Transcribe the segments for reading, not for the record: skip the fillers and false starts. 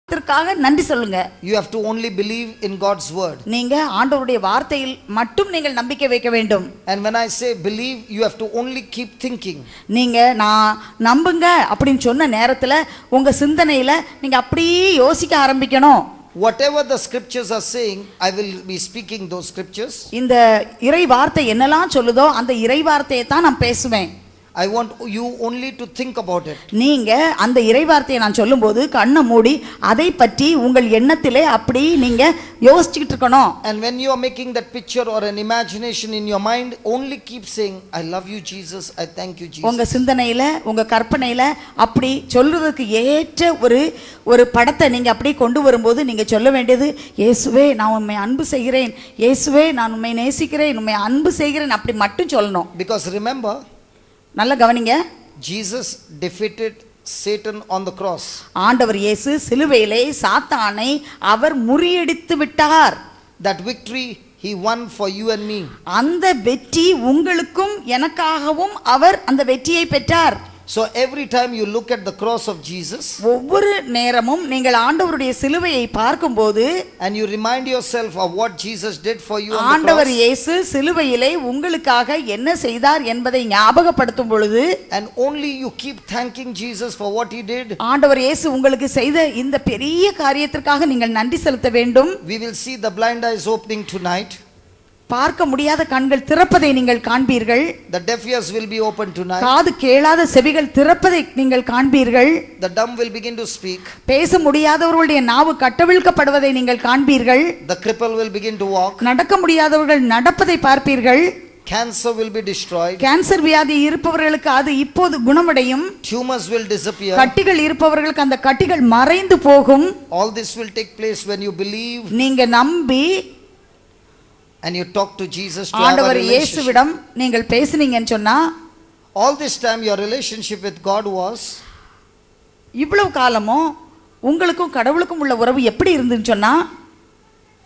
நன்றி சொல்லுங்க. You have to only believe in God's word. நீங்க ஆண்டவருடைய வார்த்தையில் மட்டும் நீங்கள் நம்பிக்கை வைக்க வேண்டும். And when I say believe, you have to only keep thinking. நீங்க நான் நம்புங்க அப்படினு சொன்ன நேரத்துல உங்க சிந்தனையில நீங்க அப்படியே யோசிக்க ஆரம்பிக்கணும். Whatever the scriptures are saying, I will be speaking those scriptures. இந்த இறை வார்த்தை என்னெல்லாம் சொல்லுதோ அந்த இறை வார்த்தையை தான் நான் பேசுவேன். I want you only to think about it. நீங்க அந்த இறை வார்த்தையை நான் சொல்லும்போது கண்ணை மூடி அதை பற்றி உங்கள் எண்ணத்திலே அப்படி நீங்க யோசிச்சிட்டு இருக்கணும். And when you are making that picture or an imagination in your mind, only keep saying, I love you Jesus, I thank you Jesus. உங்க சிந்தனையில உங்க கற்பனையில அப்படி சொல்றதுக்கு ஏற்ற ஒரு படத்தை நீங்க அப்படி கொண்டு வரும்போது நீங்க சொல்ல வேண்டியது, இயேசுவே நான் உம்மை அன்பு செய்கிறேன், இயேசுவே நான் உம்மை நேசிக்கிறேன், உம்மை அன்பு செய்கிறேன், அப்படி மட்டும் சொல்லணும். Because remember, நல்ல கவனிங்க, Jesus defeated Satan on the cross. ஆண்டவர் இயேசு சிலுவையிலே சாத்தானை அவர் முறியடித்து விட்டார். That victory he won for you and me. அந்த வெற்றி உங்களுக்கும் எனக்காகவும் அவர் அந்த வெற்றியை பெற்றார். So every time you look at the cross of Jesus, ஒவ்வொரு நேரமும் நீங்கள் ஆண்டவருடைய சிலுவையை பார்க்கும்போது and you remind yourself of what Jesus did for you on the cross, ஆண்டவர் இயேசு சிலுவையிலே உங்களுக்காக என்ன செய்தார் என்பதை ஞாபகப்படுத்தும் பொழுது, and only you keep thanking Jesus for what he did, ஆண்டவர் இயேசு உங்களுக்கு செய்த இந்த பெரிய காரியத்திற்காக நீங்கள் நன்றி செலுத்த வேண்டும். we will see the blind eyes opening tonight. பார்க்க முடியாத கண்கள் திறப்பதை நீங்கள் காண்பீர்கள். The deaf ears will be open tonight. காது கேளாத செவிகள் திறப்பதை நீங்கள் காண்பீர்கள். The dumb will begin to speak. பேச முடியாதவர்களுடைய நாவு கட்டவிழ்க்கப்படுவதை நீங்கள் காண்பீர்கள். The cripple will begin to walk. நடக்க முடியாதவர்கள் நடப்பதை பார்ப்பீர்கள். Cancer will be destroyed. Cancer வியாதி இருப்பவர்களுக்கு அது இப்போது குணமடையும். Tumors will disappear. கட்டிகள் இருப்பவர்களுக்கு அந்த கட்டிகள் மறைந்து போகும். All this will take place when you believe நீங்க நம்பி and you talk to Jesus to have a ஆண்டவர் relationship. இயேசுவிடம் நீங்கள் பேசுனீங்கன்னு சொன்னா, All this time your relationship with God was, இவ்வளவு காலமும் உங்களுக்கும் கடவுளுக்கும் உள்ள உறவு எப்படி இருந்துன்னு சொன்னா,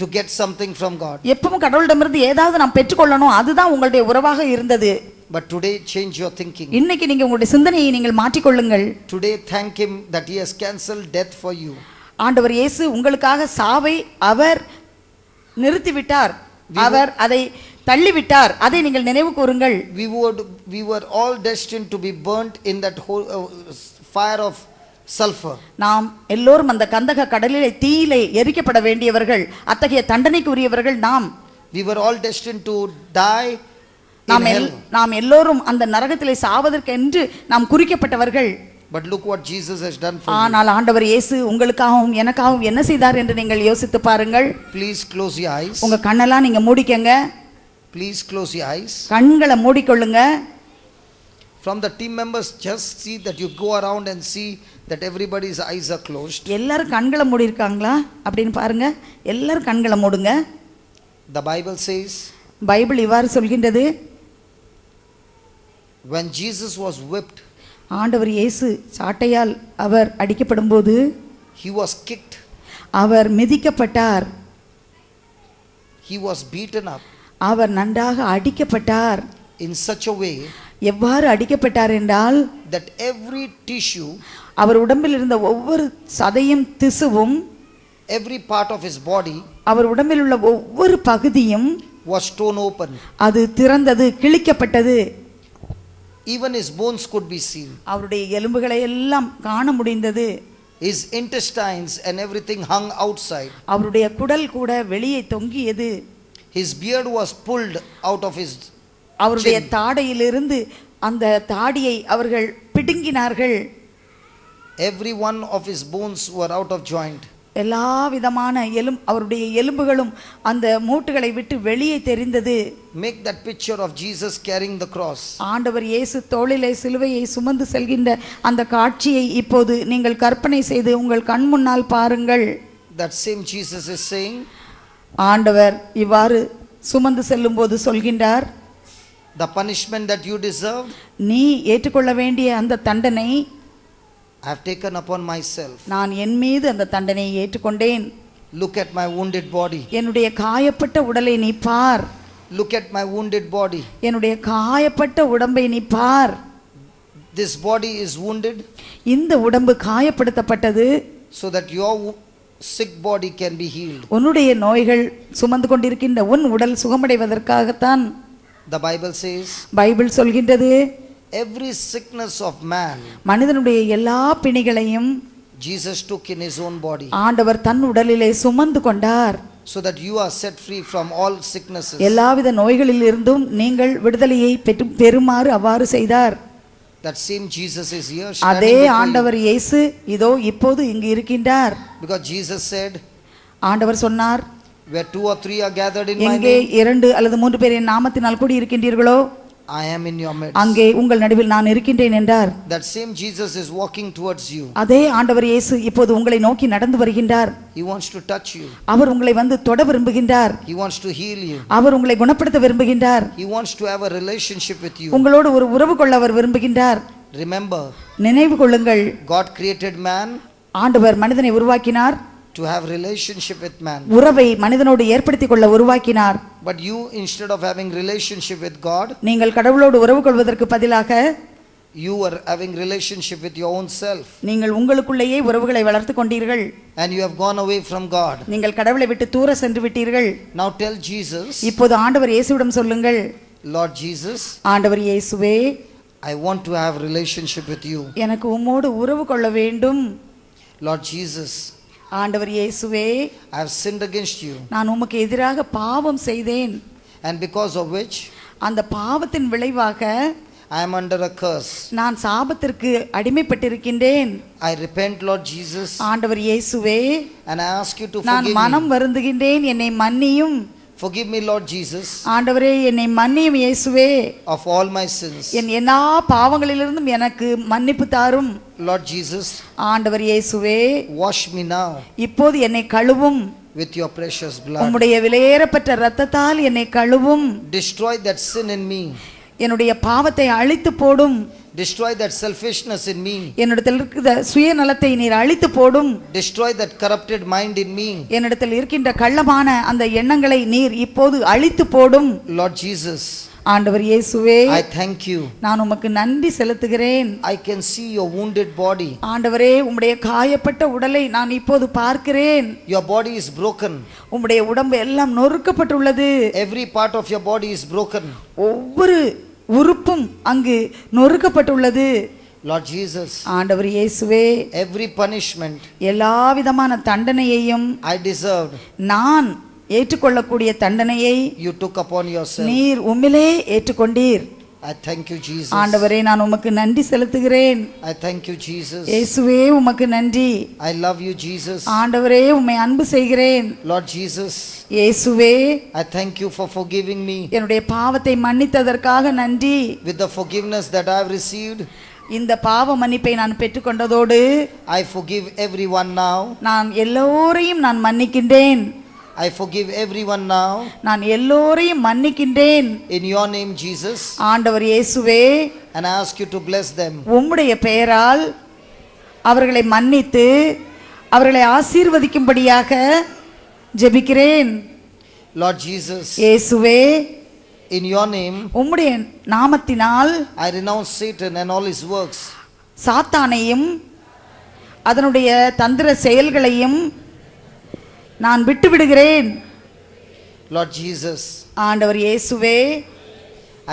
to get something from God. எப்பவும் கடவுளிடமிருந்து ஏதாவது நாம் பெற்றுக்கொள்ளணும், அதுதான் உங்களுடைய உறவாக இருந்தது. But today change your thinking. இன்னைக்கு நீங்க உங்களுடைய சிந்தனையை நீங்கள் மாற்றிக்கொள்ளுங்கள். Today thank him that he has cancelled death for you. ஆண்டவர் இயேசு உங்களுக்காக சாவை அவர் நிறுத்திவிட்டார், அவர் அதை தள்ளிவிட்டார், அதை நீங்கள் நினைவு கூறுங்கள். We were all destined to be burnt in that whole fire of sulfur. நாம் எல்லோரும் அந்த கந்தக கடலிலே தீயிலே எரிக்கப்பட வேண்டியவர்கள், அத்தகைய தண்டனைக்கு உரியவர்கள் நாம். We were all destined to die in hell. நாம் எல்லோரும் அந்த நரகத்திலே சாவதற்கு என்று நாம் குறிக்கப்பட்டவர்கள். But look what Jesus has done for you. ஆனால் ஆண்டவர் இயேசு உங்களுக்காகவும் எனக்காகவும் என்ன செய்தார் என்று நீங்கள் யோசித்து பாருங்கள். Please close your eyes. உங்க கண்ணெல்லாம் நீங்க மூடிக்கங்க. Please close your eyes. கண்களை மூடிக்கொள்ளுங்க. From the team members, just see that you go around and see that everybody's eyes are closed. எல்லாரும் கண்களை மூடி இருக்காங்களா அப்படின்னு பாருங்க. எல்லாரும் கண்களை மூடுங்க. The Bible says, பைபிள் இவ்வாறு சொல்கின்றது, when Jesus was whipped, ஆண்டவர் இயேசு சாட்டையால் அவர் அடிக்கப்படும்போது, he was kicked, our மிதிக்கப்பட்டார், he was beaten up அவர் நன்றாக அடிக்கப்பட்டார். in such a way எவ்வாறு அடிக்கப்பட்டார் என்றால், that every tissue, அவர் உடம்பில் இருந்த ஒவ்வொரு சதையும் திசுவும், every part of his body அவர் உடம்பில் உள்ள ஒவ்வொரு பகுதியும் was torn open. அது திறந்தது, கிழிக்கப்பட்டது. Even his bones could be seen. அவருடைய எலும்புகளை எல்லாம் காண முடிந்தது. His intestines and everything hung outside. அவருடைய குடல் கூட வெளியே தொங்கியது. His beard was pulled out of his அவருடைய chin. தாடையிலிருந்து அந்த தாடியை அவர்கள் பிடுங்கினார்கள். Every one of his bones were out of joint. எல்லா விதமான அவருடைய எலும்புகளும் அந்த மூட்டுகளை விட்டு வெளியே தெரிந்தது. Make that picture of Jesus carrying the cross. ஆண்டவர் இயேசு தோளிலே சிலுவையை சுமந்து செல்கின்ற அந்த காட்சியை இப்போது நீங்கள் கற்பனை செய்து உங்கள் கண் முன்னால் பாருங்கள். That same Jesus is saying, ஆண்டவர் இவ்வாறு சுமந்து செல்லும்போது சொல்கின்றார், the punishment that you deserved, நீ ஏற்றுக்கொள்ள வேண்டிய அந்த தண்டனை I have taken upon myself. நான் என் மீது அந்த தண்டனையை ஏற்றுக்கொண்டேன். Look at my wounded body. என்னுடைய காயப்பட்ட உடலை நீ பார். Look at my wounded body. என்னுடைய காயப்பட்ட உடம்பை நீ பார். This body is wounded இந்த உடம்பு காயப்படுத்தப்பட்டது. so that your sick body can be healed. உன்னுடைய நோய்கள் சுமந்து கொண்டிருக்கின்ற உன் உடல் சுகமடைவதற்காகத்தான் The Bible says, பைபிள் சொல்கின்றது, every sickness of man, மனிதனுடைய எல்லா பிணிகளையும் Jesus took in his own body, ஆண்டவர் தன் உடலிலே சுமந்து கொண்டார். so that you are set free from all sicknesses. எல்லாவித நோய்களில் இருந்தும் நீங்கள் விடுதலையை பெறுமாறு அவ்வாறு செய்தார். That same Jesus is here. அதே ஆண்டவர் இயேசு இதோ இப்போது இங்கு இருக்கின்றார். Because Jesus said, ஆண்டவர் சொன்னார், where 2 or 3 are gathered in my எங்கே name, 2 அல்லது 3 பேர் என் நாமத்தினால் கூடி இருக்கின்றீர்களோ I am in your midst. அங்கே உங்கள் நடுவில் நான் இருக்கின்றேன் என்றார். That same Jesus is walking towards you. அதே ஆண்டவர் இயேசு இப்போது உங்களை நோக்கி நடந்து வருகின்றார். He wants to touch you. அவர் உங்களை வந்து தொட விரும்புகின்றார். He wants to heal you. அவர் உங்களை குணப்படுத்த விரும்புகின்றார். He wants to have a relationship with you. உங்களோடு ஒரு உறவு கொள்ள அவர் விரும்புகின்றார். Remember, நினைவு கொள்ளுங்கள், God created man ஆண்டவர் மனிதனை உருவாக்கினார், to have relationship with man. உறவை மனிதனோடு ஏற்படுத்திக் கொள்ள உருவாக்கினார். But you, instead of having relationship with God, நீங்கள் கடவுளோடு உறவு கொள்வதற்கு பதிலாக you are having relationship with your own self. நீங்கள் உங்களுக்குள்ளேயே உறவுகளை வளர்த்து கொண்டீர்கள். And you have gone away from God. நீங்கள் கடவுளை விட்டு தூர சென்று விட்டீர்கள். Now tell Jesus, இப்போது ஆண்டவர் இயேசுவிடம் சொல்லுங்கள், Lord Jesus, ஆண்டவர் இயேசுவே, I want to have relationship with you. எனக்கு உம்மோடு உறவு கொள்ள வேண்டும். Lord Jesus, ஆண்டவர் இயேசுவே, I have sinned against you. நான் உமக்கு எதிராக பாவம் செய்தேன். And because of which அந்த பாவத்தின் விளைவாக I am under a curse. நான் சாபத்திற்கு அடிமைப்பட்டிருக்கின்றேன். I repent, Lord Jesus. ஆண்டவர் இயேசுவே, And I ask you to நான் forgive மனம் me. வருந்துகின்றேன், என்னை மன்னியும். Forgive me, Lord Jesus, ஆண்டவரே, என்னை மன்னியும் இயேசுவே. of all my sins. என் எல்லா பாவங்களிலிருந்தும் எனக்கு மன்னிப்பு தாரும். Lord Jesus, ஆண்டவர் இயேசுவே, wash me now இப்போது என்னை கழுவும். with your precious blood. உம்முடைய விலையேறப்பட்ட இரத்தத்தால் என்னை கழுவும். Destroy that sin in me. என்னுடைய பாவத்தை அழித்து போடும். Destroy that selfishness in me. என்னிடத்தில் இருக்கிற சுயநலத்தை நீர் அழித்து போடும். Destroy that corrupted mind in me. என்னிடத்தில் இருக்கின்ற கள்ளமான அந்த எண்ணங்களை நீர் இப்போது அழித்து போடும். Lord Jesus, ஆண்டவர் இயேசுவே, I thank you. நான் உமக்கு நன்றி செலுத்துகிறேன். I can see your wounded body. ஆண்டவரே, உம்முடைய காயப்பட்ட உடலை நான் இப்போது பார்க்கிறேன். Your body is broken. உம்முடைய உடம்பு எல்லாம் நொறுக்கப்பட்டுள்ளது. Every part of your body is broken. ஒவ்வொரு உறுப்பும் அங்கு நொறுக்கப்பட்டுள்ளது. Lord Jesus, ஆண்டவர் இயேசுவே, every punishment எல்லா விதமான தண்டனையையும் I deserved, நான் ஏற்றுக்கொள்ளக்கூடிய தண்டனையை you took upon yourself. நீர் உம்மிலே ஏற்றுக்கொண்டீர். I thank you, Jesus. ஆண்டவரே, நான் உமக்கு நன்றி செலுத்துகிறேன். I thank you, Jesus. இயேசுவே, உமக்கு நன்றி. I love you, Jesus. ஆண்டவரே, உம்மை அன்பு செய்கிறேன். Lord Jesus, இயேசுவே, I thank you for forgiving me என்னுடைய பாவத்தை மன்னித்ததற்காக நன்றி. with the forgiveness that I have received. இந்த பாவ மன்னிப்பை நான் பெற்றுக்கொண்டதோடு I forgive everyone now. நான் எல்லோரையும் நான் மன்னிக்கின்றேன். I forgive everyone now. நான் எல்லோரையும் மன்னிக்கின்றேன். In your name, Jesus. ஆண்டவர் இயேசுவே, And I ask you to bless them. உம்முடைய பெயரால் அவர்களை மன்னித்து அவர்களை ஆசீர்வதிக்கும்படியாக ஜெபிக்கிறேன். Lord Jesus, இயேசுவே, in your name, உம்முடைய நாமத்தினால் I renounce Satan and all his works. சாத்தானையும் அதனுடைய தந்திர செயல்களையும் நான் விட்டு விடுகிறேன். Lord Jesus, ஆண்டவர் இயேசுவே,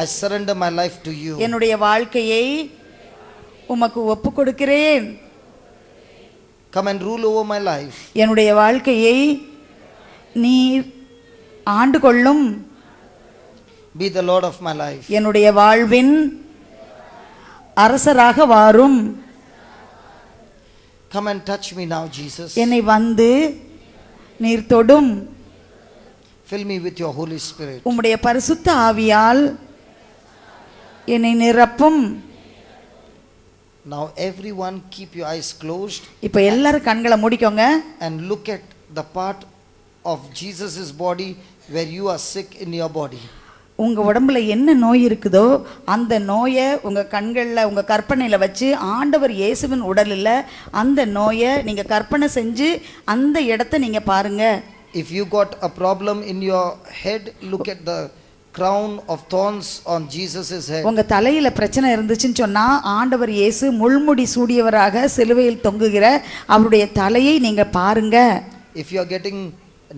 I surrender my life to you. என்னுடைய வாழ்க்கையை உமக்கு ஒப்பு கொடுக்கிறேன். Come and rule over my life. என்னுடைய வாழ்க்கையை நீர் ஆண்டு கொள்ளும். Be the Lord of my life. என்னுடைய வாழ்வின் அரசராக வாரும். Come and touch me now, Jesus. என்னை வந்து நீர் தொடும். Fill me with your Holy Spirit. உம்முடைய பரிசுத்த ஆவியால் என்னை நிரப்பும். Now everyone keep your eyes closed இப்போ எல்லாரும் கண்களை மூடிக்கோங்க. and look at the part of Jesus' body where you are sick in your body. உங்க உடம்புல என்ன நோய் இருக்குதோ அந்த நோயை உங்க கண்களில் உங்க கற்பனையில் வச்சு ஆண்டவர் இயேசுவின் உடலில் அந்த நோயை நீங்க கற்பனை செஞ்சு அந்த இடத்த நீங்க பாருங்க. If you got a problem in your head, look at the crown of thorns on Jesus' head. உங்க தலையில பிரச்சனை இருந்துச்சுன்னு சொன்னா ஆண்டவர் இயேசு முள்முடி சூடியவராக சிலுவையில் தொங்குகிற அவருடைய தலையை நீங்க பாருங்க. If you are getting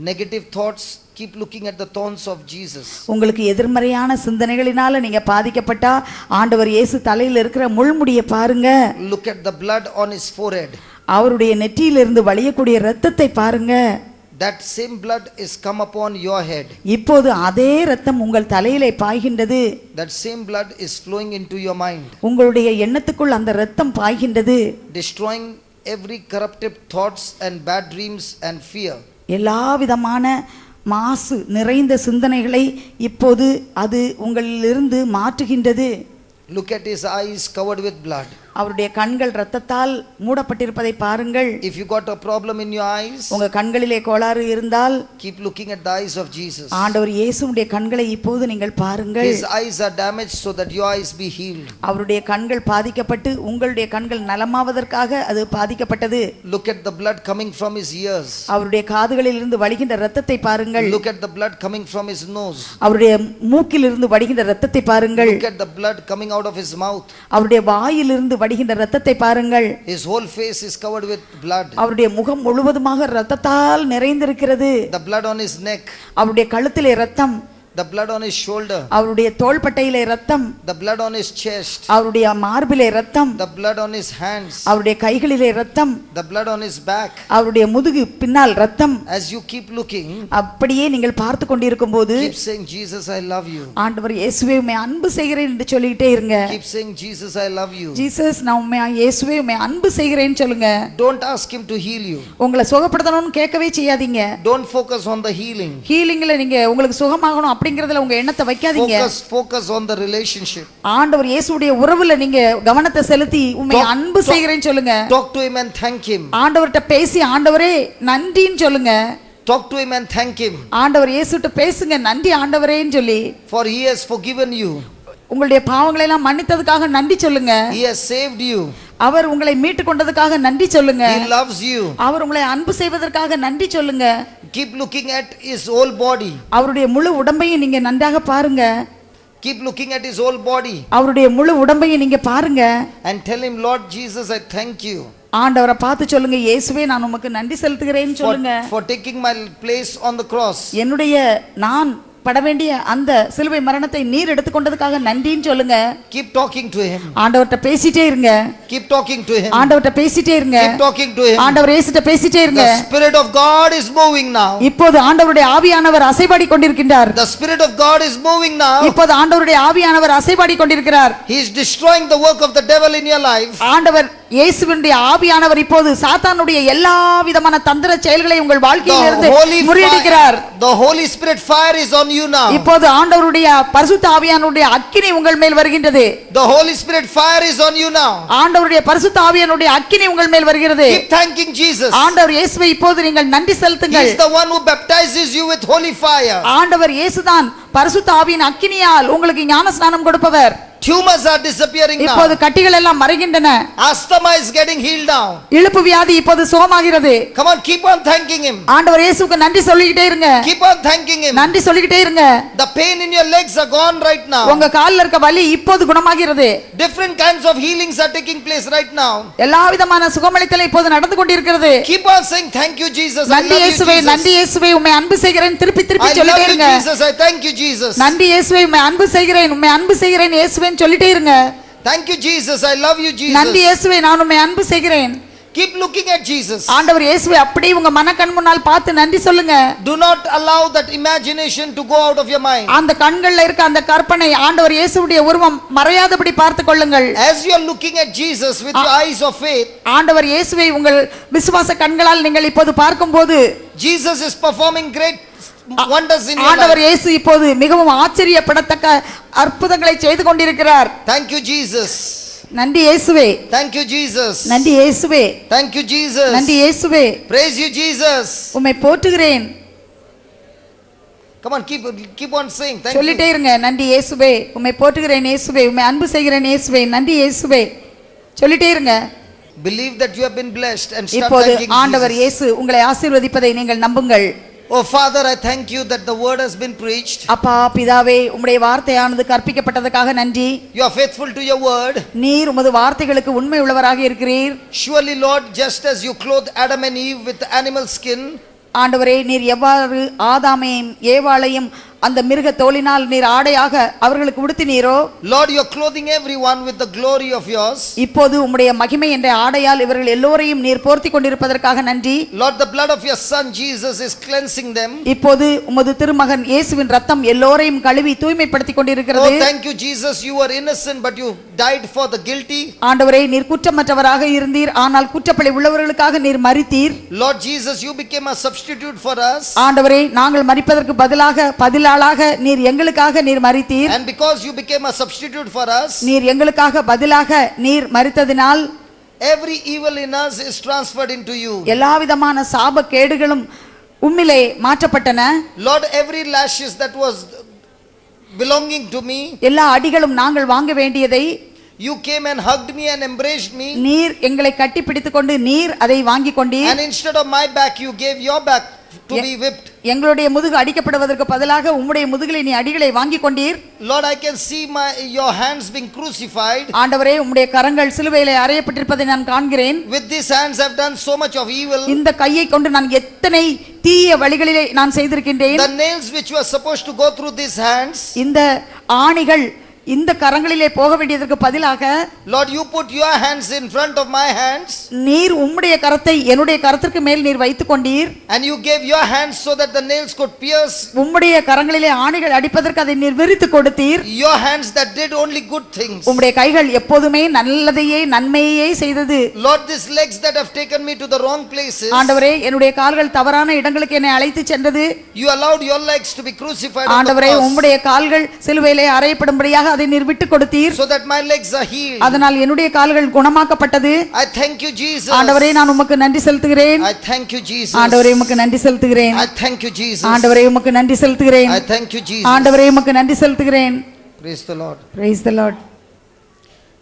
negative thoughts, keep looking at the thorns of Jesus. உங்களுக்கு எதிர்மறையான சிந்தனைகளினால நீங்க பாதிக்கப்பட்டா ஆண்டவர் இயேசு தலையில இருக்கிற முள்முடியை பாருங்க. Look at the blood on his forehead. அவருடைய நெற்றியிலிருந்து வழியக்கூடிய இரத்தத்தை பாருங்க. That same blood is come upon your head. இப்போது அதே இரத்தம் உங்கள் தலையிலே பாய்கின்றது. That same blood is flowing into your mind. உங்களுடைய எண்ணத்துக்குள் அந்த இரத்தம் பாய்கின்றது. Destroying every corruptive thoughts and bad dreams and fear. எல்லா விதமான மாசு நிறைந்த சிந்தனைகளை இப்போது அது உங்களிலிருந்து மாற்றுகின்றது. Look at his eyes covered with blood. அவருடைய கண்கள் இரத்தத்தால் மூடப்பட்டிருப்பதை பாருங்கள். If you got a problem in your eyes, உங்க கண்களிலே கோளாறு இருந்தால் keep looking at the eyes of Jesus. ஆண்டவர் இயேசுவுடைய கண்களை இப்போது நீங்கள் பாருங்கள். His eyes are damaged so that your eyes be healed. அவருடைய கண்கள் பாதிக்கப்பட்டு உங்களுடைய கண்கள் நலமாவதற்காக அது பாதிக்கப்பட்டது. Look at the blood coming from his ears. அவருடைய காதுகளில் இருந்து வடிகின்ற இரத்தத்தை பாருங்கள். Look at the blood coming from his nose. அவருடைய மூக்கில் இருந்து வடிகின்ற இரத்தத்தை பாருங்கள். Look at the blood coming out of his mouth. அவருடைய வாயிலிருந்து வடிகின்ற இரத்தத்தை பாருங்கள். His whole face is covered with blood. அவருடைய முகம் முழுவதுமாக இரத்தத்தால் நிறைந்திருக்கிறது. The blood on his neck. அவருடைய கழுத்திலே இரத்தம். The blood on his shoulder. அவருடைய தோள்பட்டையிலே இரத்தம். The blood on his chest. அவருடைய மார்பிலே இரத்தம். The blood on his hands. அவருடைய கைகளிலே இரத்தம். The blood on his back. அவருடைய முதுகு பின்னால் இரத்தம். As you keep looking, அப்படியே நீங்கள் பார்த்து கொண்டிருக்கும்போது keep saying, Jesus, I love you. ஆண்டவர் இயேசுவே உம்மை அன்பு செய்கிறேன் என்று சொல்லிட்டே இருங்க. Keep saying, Jesus, I love you. Jesus நான் உம்மை இயேசுவே உம்மை அன்பு செய்கிறேன்னு சொல்லுங்க. Don't ask him to heal you. உங்களை சுகப்படுத்தணும்னு கேட்கவே செய்யாதீங்க. Don't focus on the healing. ஹீலிங்ல நீங்க உங்களுக்கு சுகமாகணும் அப்படிங்கறதுல உங்க எண்ணத்தை வைக்காதீங்க. Focus on the relationship. ஆண்டவர் இயேசுவுடைய உறவுல நீங்க கவனத்தை செலுத்தி உம்மை அன்பு செய்கிறேன்னு சொல்லுங்க. Talk to him and thank him. ஆண்டவர்ட்ட பேசி ஆண்டவரே நன்றின்னு சொல்லுங்க. Talk to him and thank him. ஆண்டவர் இயேசுட்ட பேசுங்க நன்றி ஆண்டவரேன்னு சொல்லி. For he has forgiven you. உங்களுடைய பாவங்களை எல்லாம் மன்னித்ததுக்காக நன்றி சொல்லுங்க. He has saved you. அவர் உங்களை மீட்டு கொண்டதுக்காக நன்றி சொல்லுங்க. He loves you. அவர் உங்களை அன்பு செய்வதற்காக நன்றி சொல்லுங்க. Keep looking at his whole body. அவருடைய முழு உடம்பையும் நீங்க நன்றாக பாருங்க. Keep looking at his whole body. அவருடைய முழு உடம்பையும் நீங்க பாருங்க. And tell him, Lord Jesus, I thank you. ஆண்டவரை பார்த்து சொல்லுங்க இயேசுவே நான் உமக்கு நன்றி செலுத்துகிறேன்னு சொல்லுங்க. For taking my place on the cross. என்னுடைய நான் பட வேண்டிய அந்த சிலுவை மரணத்தை நீர் எடுத்துக்கொண்டதுக்காக நன்றின்னு சொல்லுங்க. Keep talking to him. ஆண்டவர்ட்ட பேசிட்டே இருங்க. Keep talking to him. ஆண்டவர்ட்ட பேசிட்டே இருங்க. Keep talking to him. ஆண்டவர் இயேசுட்ட பேசிட்டே இருங்க. The spirit of God is moving now. இப்போது ஆண்டவருடைய ஆவியானவர் அசைபாடி கொண்டிருக்கின்றார். The spirit of God is moving now. இப்போது ஆண்டவருடைய ஆவியானவர் அசைபாடி கொண்டிருக்கிறார். He is destroying the work of the devil in your life. ஆண்டவர் இயேசுவினுடைய ஆவியானவர் இப்போது சாத்தானுடைய எல்லா விதமான தந்திர செயல்களை உங்கள் வாழ்க்கையில் இருந்து முறியடிக்கிறார். The Holy Spirit fire is on you now. இப்போது ஆண்டவருடைய பரிசுத்த ஆவியானுடைய அக்கினி உங்கள் மேல் வருகின்றது. The Holy Spirit fire is on you now. ஆண்டவருடைய பரிசுத்த ஆவியானுடைய அக்கினி உங்கள் மேல் வருகிறது. Keep thanking Jesus. ஆண்டவர் இயேசுவை இப்போது நீங்கள் நன்றி செலுத்துங்கள். He is the one who baptizes you with holy fire. ஆண்டவர் இயேசுதான் பரிசுத்த ஆவியின் அக்கினியால் உங்களுக்கு ஞானஸ்நானம் கொடுப்பவர். Tumors are disappearing now. இப்போது கட்டிகள் எல்லாம் மறைகின்றன. Asthma is getting healed now. இழுப்பு வியாதி இப்போது சுகமாகிறது. Come on, keep on thanking him. ஆண்டவர் இயேசுவுக்கு நன்றி சொல்லிக்கிட்டே இருங்க. Keep on thanking him. நன்றி சொல்லிக்கிட்டே இருங்க. The pain in your legs are gone right now. உங்க கால்ல இருக்க வலி இப்போது குணமாகிறது. Different kinds of healings are taking place right now. எல்லா விதமான சுகமளித்தல் இப்போது நடந்து கொண்டிருக்கிறது. Keep on saying thank you Jesus. நன்றி இயேசுவே நன்றி இயேசுவே உம்மை அன்பு செய்கிறேன் திருப்பி திருப்பி சொல்லிட்டே இருங்க. I love you Jesus. I thank you Jesus. நன்றி இயேசுவே உம்மை அன்பு செய்கிறேன் உம்மை அன்பு செய்கிறேன் இயேசுவே சொல்லிட்டே இருங்க. Thank you Jesus. I love you Jesus. நன்றி இயேசுவே நான் உம்மை அன்பு செய்கிறேன். Keep looking at Jesus. ஆண்டவர் இயேசுவே அப்படியே உங்க மனக்கண் முன்னால் பார்த்து நன்றி சொல்லுங்க. Do not allow that imagination to go out of your mind. அந்த கண்கள்ல இருக்க அந்த கற்பனை ஆண்டவர் இயேசுவுடைய உருவம் மறையாதபடி பார்த்து கொள்ளுங்கள். As you are looking at Jesus with your eyes of faith, ஆண்டவர் இயேசுவை உங்கள் விசுவாச கண்களால் நீங்கள் இப்போது பார்க்கும்போது Jesus is performing great wonders in your ஆண்டவர் life. இயேசு இப்போது மிகவும் ஆச்சரியப்படத்தக்க அற்புதங்களை செய்து கொண்டிருக்கிறார். Thank you Jesus. நன்றி இயேசுவே. Thank you Jesus. நன்றி இயேசுவே. Thank you Jesus. நன்றி இயேசுவே. Praise you Jesus. உம்மை போற்றுகிறேன். Come on, keep on saying thank சொல்லிட்டே you. இருங்க. நன்றி இயேசுவே உம்மை போற்றுகிறேன் இயேசுவே உம்மை அன்பு செய்கிறேன் இயேசுவே நன்றி இயேசுவே சொல்லிட்டே இருங்க. Believe that you have been blessed and start இப்போது thanking ஆண்டவர் Jesus. இயேசு உங்களை ஆசீர்வதிப்பதை நீங்கள் நம்புங்கள். Oh Father, I thank you that the word has been preached. அப்பா பிதாவே உம்முடைய வார்த்தையானது கற்பிக்கப்பட்டதற்காக நன்றி. You are faithful to your word. நீர் உமது வார்த்தைகளுக்கு உண்மை உள்ளவராக இருக்கிறீர். Surely Lord, just as you clothed Adam and Eve with animal skin, ஆண்டவரே, நீர் எவ்வாறு ஆதாமையும் ஏவாளையும் அந்த மிருக தோலினால் நீர் ஆடையாக அவர்களுக்கு உடுத்தினீரோ, Lord, you are clothing everyone with the glory of yours. இப்போது உம்முடைய மகிமை என்ற ஆடையால் இவர்கள் எல்லோரையும் நீர் போர்த்தி கொண்டிருப்பதற்காக நன்றி. Lord, the blood of your son Jesus is cleansing them. இப்போது உமது திருமகன் இயேசுவின் ரத்தம் எல்லோரையும் கழுவி தூய்மைப்படுத்தி கொண்டிருக்கிறது. Oh, thank you Jesus, you were innocent but you died for the guilty. ஆண்டவரே, நீர் குற்றமற்றவராக இருந்தீர், ஆனால் குற்றப்பழி உள்ளவர்களுக்காக நீர் மரித்தீர். Lord Jesus, you became a substitute for us. ஆண்டவரே, நாங்கள் மரிப்பதற்கு பதிலாக நீர் எங்களுக்காக நீர் மரித்தீர். And because you became a substitute for us, நீர் எங்களுக்காக பதிலாக நீர் மரித்ததினால் every evil in us is transferred into you. எல்லாவிதமான சாப கேடுகளும் உம்மிலே மாற்றப்பட்டன. Lord, every lashes that was belonging to me, எல்லா அடிகளும் நாங்கள் வாங்க வேண்டியதை you came and hugged me and embraced me. நீர் எங்களை கட்டி பிடித்துக்கொண்டு நீர் அதை வாங்கி கொண்டீர். And instead of my back, you gave your back to be whipped. எங்களுடைய முதுகு அடிக்கப்படுவதற்கு பதிலாக உம்முடைய முதுகிலே நீ அடிகளை வாங்கி கொண்டீர். Lord, I can see your hands being crucified. ஆண்டவரே, உம்முடைய கரங்கள் சிலுவையிலே அறையப்பட்டிருப்பதை நான் காண்கிறேன். With these hands I've done so much of evil. இந்த கையை கொண்டு நான் எத்தனை தீய வழிகளிலே நான் செய்திருக்கின்றேன். The nails which were supposed to go through these hands, இந்த ஆணிகள் இந்த கரங்களிலே போக வேண்டியதற்கு பதிலாக Lord, you put your hands in front of my hands. நீர் உம்முடைய கரத்தை என்னுடைய கரத்திற்கு மேல் நீர் வைத்துக் கொண்டீர். And you gave your hands so that the nails could pierce. உம்முடைய கரங்களிலே ஆணிகள் அடிப்பதற்கு அதை நீர் விரித்து கொடுத்தீர். Your hands that did only good things. உம்முடைய கைகள் எப்போதுமே நல்லதையே நன்மையே செய்தது. Lord, these legs that have taken me to the wrong places, ஆண்டவரே, என்னுடைய கால்கள் தவறான இடங்களுக்கு என்னை அழைத்து சென்றது. you allowed your legs to be crucified on the ஆண்டவரே, cross, உம்முடைய கால்கள் சிலுவையிலே அறையப்படும்படியாக அதை நீர் விட்டு கொடுத்தீர். so that my legs are healed. அதனால் என்னுடைய கால்கள் குணமாக்கப்பட்டது. I thank you Jesus. ஆண்டவரே, நான் உமக்கு நன்றி செலுத்துகிறேன். I thank you Jesus. ஆண்டவரே, உமக்கு நன்றி செலுத்துகிறேன். I thank you Jesus. ஆண்டவரே, உமக்கு நன்றி செலுத்துகிறேன். I thank you Jesus. ஆண்டவரே, உமக்கு நன்றி செலுத்துகிறேன். Praise the Lord. Praise the Lord.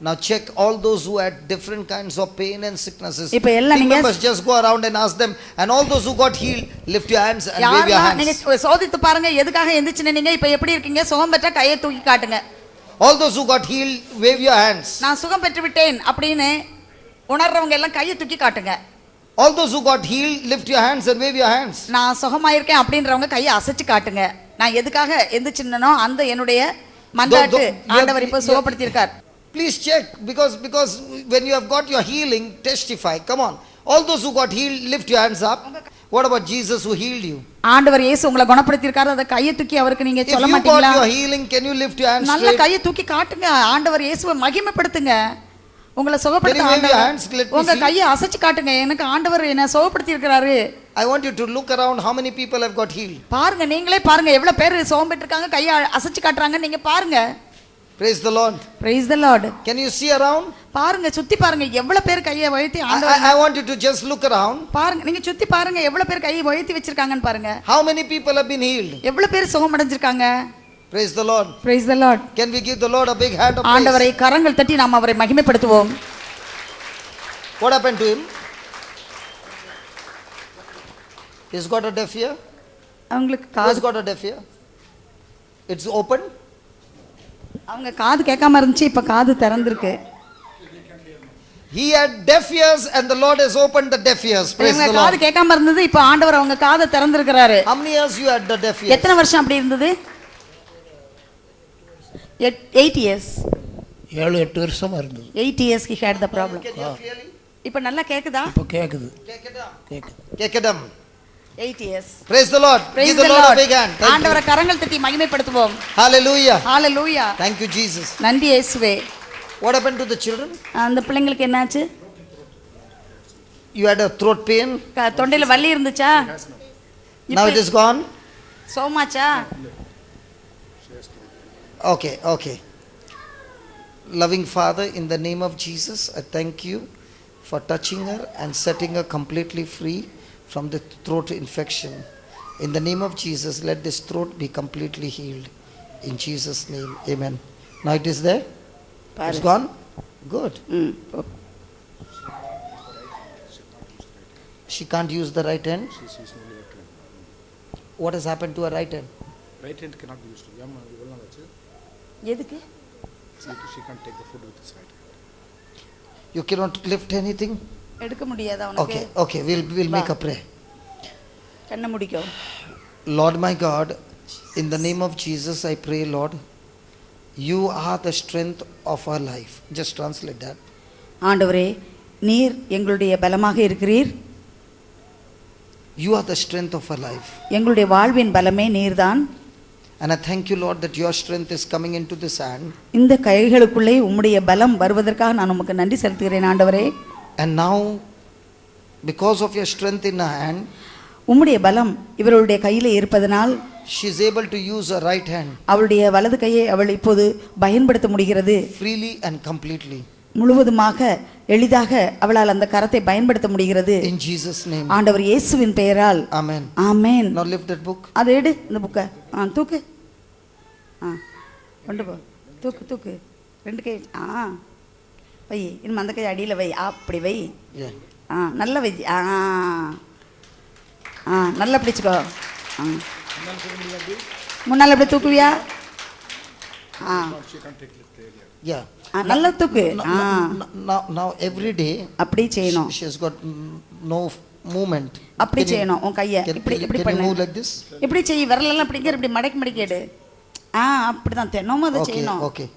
Now check all those who had different kinds of pain and sicknesses. இப்ப எல்லாம் Team நீங்க members just go around and ask them, and all those who got healed, lift your hands and wave your யாரெல்லாம் நீங்க hands. சோதித்து பாருங்க, எதுக்காக எந்திரிச்சு நீங்க இப்ப எப்படி இருக்கீங்க? சுகம் பெற்ற கையை தூக்கி காட்டுங்க. All those who got healed, wave your hands. நான் சுகம் பெற்று விட்டேன் அப்படின்னு உணர்றவங்க எல்லாம் கையை தூக்கி காட்டுங்க. All those who got healed, lift your hands and wave your hands. நான் சுகமாயிருக்கேன் அப்படின்றவங்க கையை அசைச்சு காட்டுங்க. நான் எதுக்காக எந்திரிச்சினனோ அந்த என்னுடைய மந்தாட்டு ஆண்டவர் இப்ப சுகப்படுத்தியிருக்கார். Please check, because when you have got your healing, testify. Come on. All those who got healed, lift your hands up. What about Jesus who healed you? ஆண்டவர் இயேசு உங்களை குணப்படுத்தியிருக்காரு, அதை கையை தூக்கி அவருக்கு நீங்க If சொல்ல you got மாட்டீங்களா? your healing, can you lift your hands நல்ல straight? கையை தூக்கி காட்டுங்க. ஆண்டவர் இயேசுவை மகிமைப்படுத்துங்க. உங்களை Can சுகப்படுத்த you wave your ஆண்டவர் hands? Let me உங்க see. கையை அசைச்சு காட்டுங்க. எனக்கு ஆண்டவர் என்ன சுகப்படுத்தி இருக்கிறாரு. I want you to look around how many people have got healed. பாருங்க, நீங்களே பாருங்க எவ்வளவு பேர் சுகம் பெற்றிருக்காங்க, கையை அசைச்சு காட்டுறாங்க. நீங்க பாருங்க. Praise the Lord. Praise the Lord. Can you see around? பாருங்க, சுத்தி பாருங்க எவ்வளவு பேர் கையை உயர்த்தி ஆண்டவர். I want you to just look around. பாருங்க, நீங்க சுத்தி பாருங்க எவ்வளவு பேர் கையை உயர்த்தி வச்சிருக்காங்கன்னு பாருங்க. How many people have been healed? எவ்வளவு பேர் சுகம் அடைஞ்சிருக்காங்க. Praise the Lord. Praise the Lord. Can we give the Lord a big hand of praise? ஆண்டவரை கரங்கள் தட்டி நாம் அவரை மகிமைப்படுத்துவோம். What happened to him? He's got a deaf ear. அவங்களுக்கு Who's காது got a deaf ear? It's open. அவங்க காது கேட்காம இருந்துச்சு, இப்ப காது திறந்திருக்கு. He had deaf ears and the Lord has opened the deaf ears. Praise இவங்க the காது Lord. கேட்காம இருந்தது, இப்ப ஆண்டவர் அவங்க காதை திறந்திருக்கிறாரு. How many years you had the deaf ears? எத்தனை வருஷம் அப்படி இருந்தது? 8 years. 7-8 வருஷமா இருந்தது. 8 years he had the problem. Can you hear clearly? இப்ப நல்லா கேக்குதா? இப்போ கேக்குது. கேக்குது. Kekadam. 8 years. Praise the Lord. Praise Give the the Lord a Lord. big hand. Thank you. ஆண்டவரை கரங்கள் தட்டி மகிமைப்படுத்துவோம். Hallelujah. Hallelujah. Thank you Jesus. நன்றி இயேசுவே. What happened to the children? அந்த பிள்ளைங்களுக்கு என்னாச்சு? You had a throat pain. தொண்டையில வலி இருந்துச்சா? Now it is gone. சோமாச்சா? Okay, okay. Loving Father, in the name of Jesus, I thank you for touching her and setting her completely free from the throat infection. In the name of Jesus, let this throat be completely healed. In Jesus' name, amen. Now it is there? It's gone? Good. She can't use the right hand? What has happened to her right hand? Right hand cannot be used. எதுக்கு? She can't take the food with his right hand. You cannot lift anything? எடுக்க முடியாதா உனக்கு? Okay, okay, we'll make a prayer. கண்ணை முடிக்கோ. Lord my God, in the name of Jesus I pray, Lord, you are the strength of our life. Just translate that. ஆண்டவரே, நீர் எங்களுடைய பலமாக இருக்கிறீர். You are the strength of our life. எங்களுடைய வாழ்வின் பலமே நீர்தான். And I thank you, Lord, that your strength is coming into this hand. இந்த கைகளுக்குள்ளே உம்முடைய பலம் வருவதற்காக நான் உமக்கு நன்றி செலுத்துகிறேன் ஆண்டவரே. And now, because of your strength in her hand, உம்முடைய பலம் இவருடைய கையிலே இருப்பதனால் she is able to use her right hand அவளுடைய வலது கையை அவள் இப்போது பயன்படுத்த முடிகிறது. freely and completely. முழுவதுமாக எளிதாக அவளால் அந்த கரத்தை பயன்படுத்த முடிகிறது. In Jesus' name. ஆண்டவர் இயேசுவின் பெயரால். Amen. Amen. Now lift that book. அதை எடு, இந்த புக்கை தூக்கு. கொண்டு போ. தூக்கு தூக்கு. ரெண்டு கை வை. இன்னும் அந்த கை அடியில் வை. அப்படி வை. Yeah. நல்லா வை. நல்லா பிடிச்சிக்கோ. முன்னால் எப்படி தூக்குவியா? She can't take it there. Yeah. நல்லா தூக்கு. Now every day அப்படி செய்யணும். she has got no movement. அப்படி செய்யணும். உன் கையை இப்படி இப்படி Can you பண்ணு. move like this? இப்படி செய். விரலெல்லாம் பிடிக்கிற இப்படி மடக்கி மடக்கி எடு. அப்படிதான் தினமும் அதை Okay, செய்யணும். okay.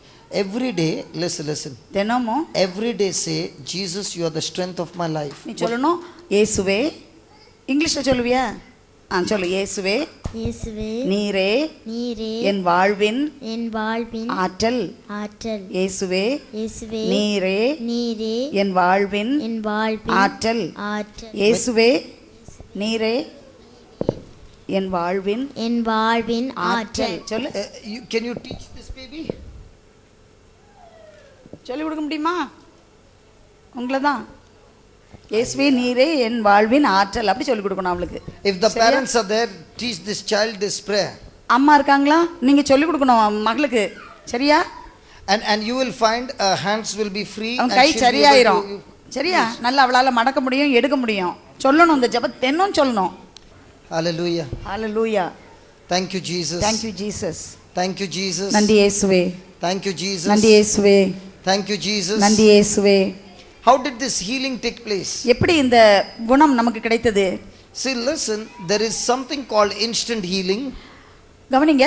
Every day, listen. தினமும் Every day say, Jesus, you are the strength of my life. நீ சொல்லணும், இயேசுவே. இங்கிலீஷ்ல சொல்லுவியா? சொல்லு. இயேசுவே, இயேசுவே, நீரே நீரே என் வாழ்வின் என் வாழ்வின் ஆற்றல். ஆற்றல். இயேசுவே, இயேசுவே, நீரே நீரே என் வாழ்வின் என் வாழ்வின் ஆற்றல். ஆற்றல். இயேசுவே, நீரே என் வாழ்வின் என் வாழ்வின் ஆற்றல். சொல்லு. Can you teach this baby? சொல்லி கொடுக்க முடியுமா? உங்களை தான். இயேசுவே, நீரே என் வாழ்வின் ஆற்றல் அப்படி சொல்லி கொடுக்கணும் அவளுக்கு. If the parents are there, teach this child this prayer. அம்மா இருக்காங்களா? நீங்க சொல்லி கொடுக்கணும் மகளுக்கு. சரியா? And you will find hands will be free. அவன் and guy she'll be able சரியாயிரும். to- சரியா? நல்லா அவளால மடக்க முடியும், எடுக்க முடியும். சொல்லணும், இந்த ஜெபத்தை தினம் சொல்லணும். Hallelujah. Hallelujah. Thank you, Jesus. Thank you Jesus. Thank you, Jesus. நன்றி இயேசுவே. Thank you, Jesus. நன்றி இயேசுவே. Thank you, Jesus. நன்றி இயேசுவே. How did this healing take place? எப்படி இந்த குணம் நமக்கு கிடைத்தது? See, listen, there is something called instant healing. கவனிங்க,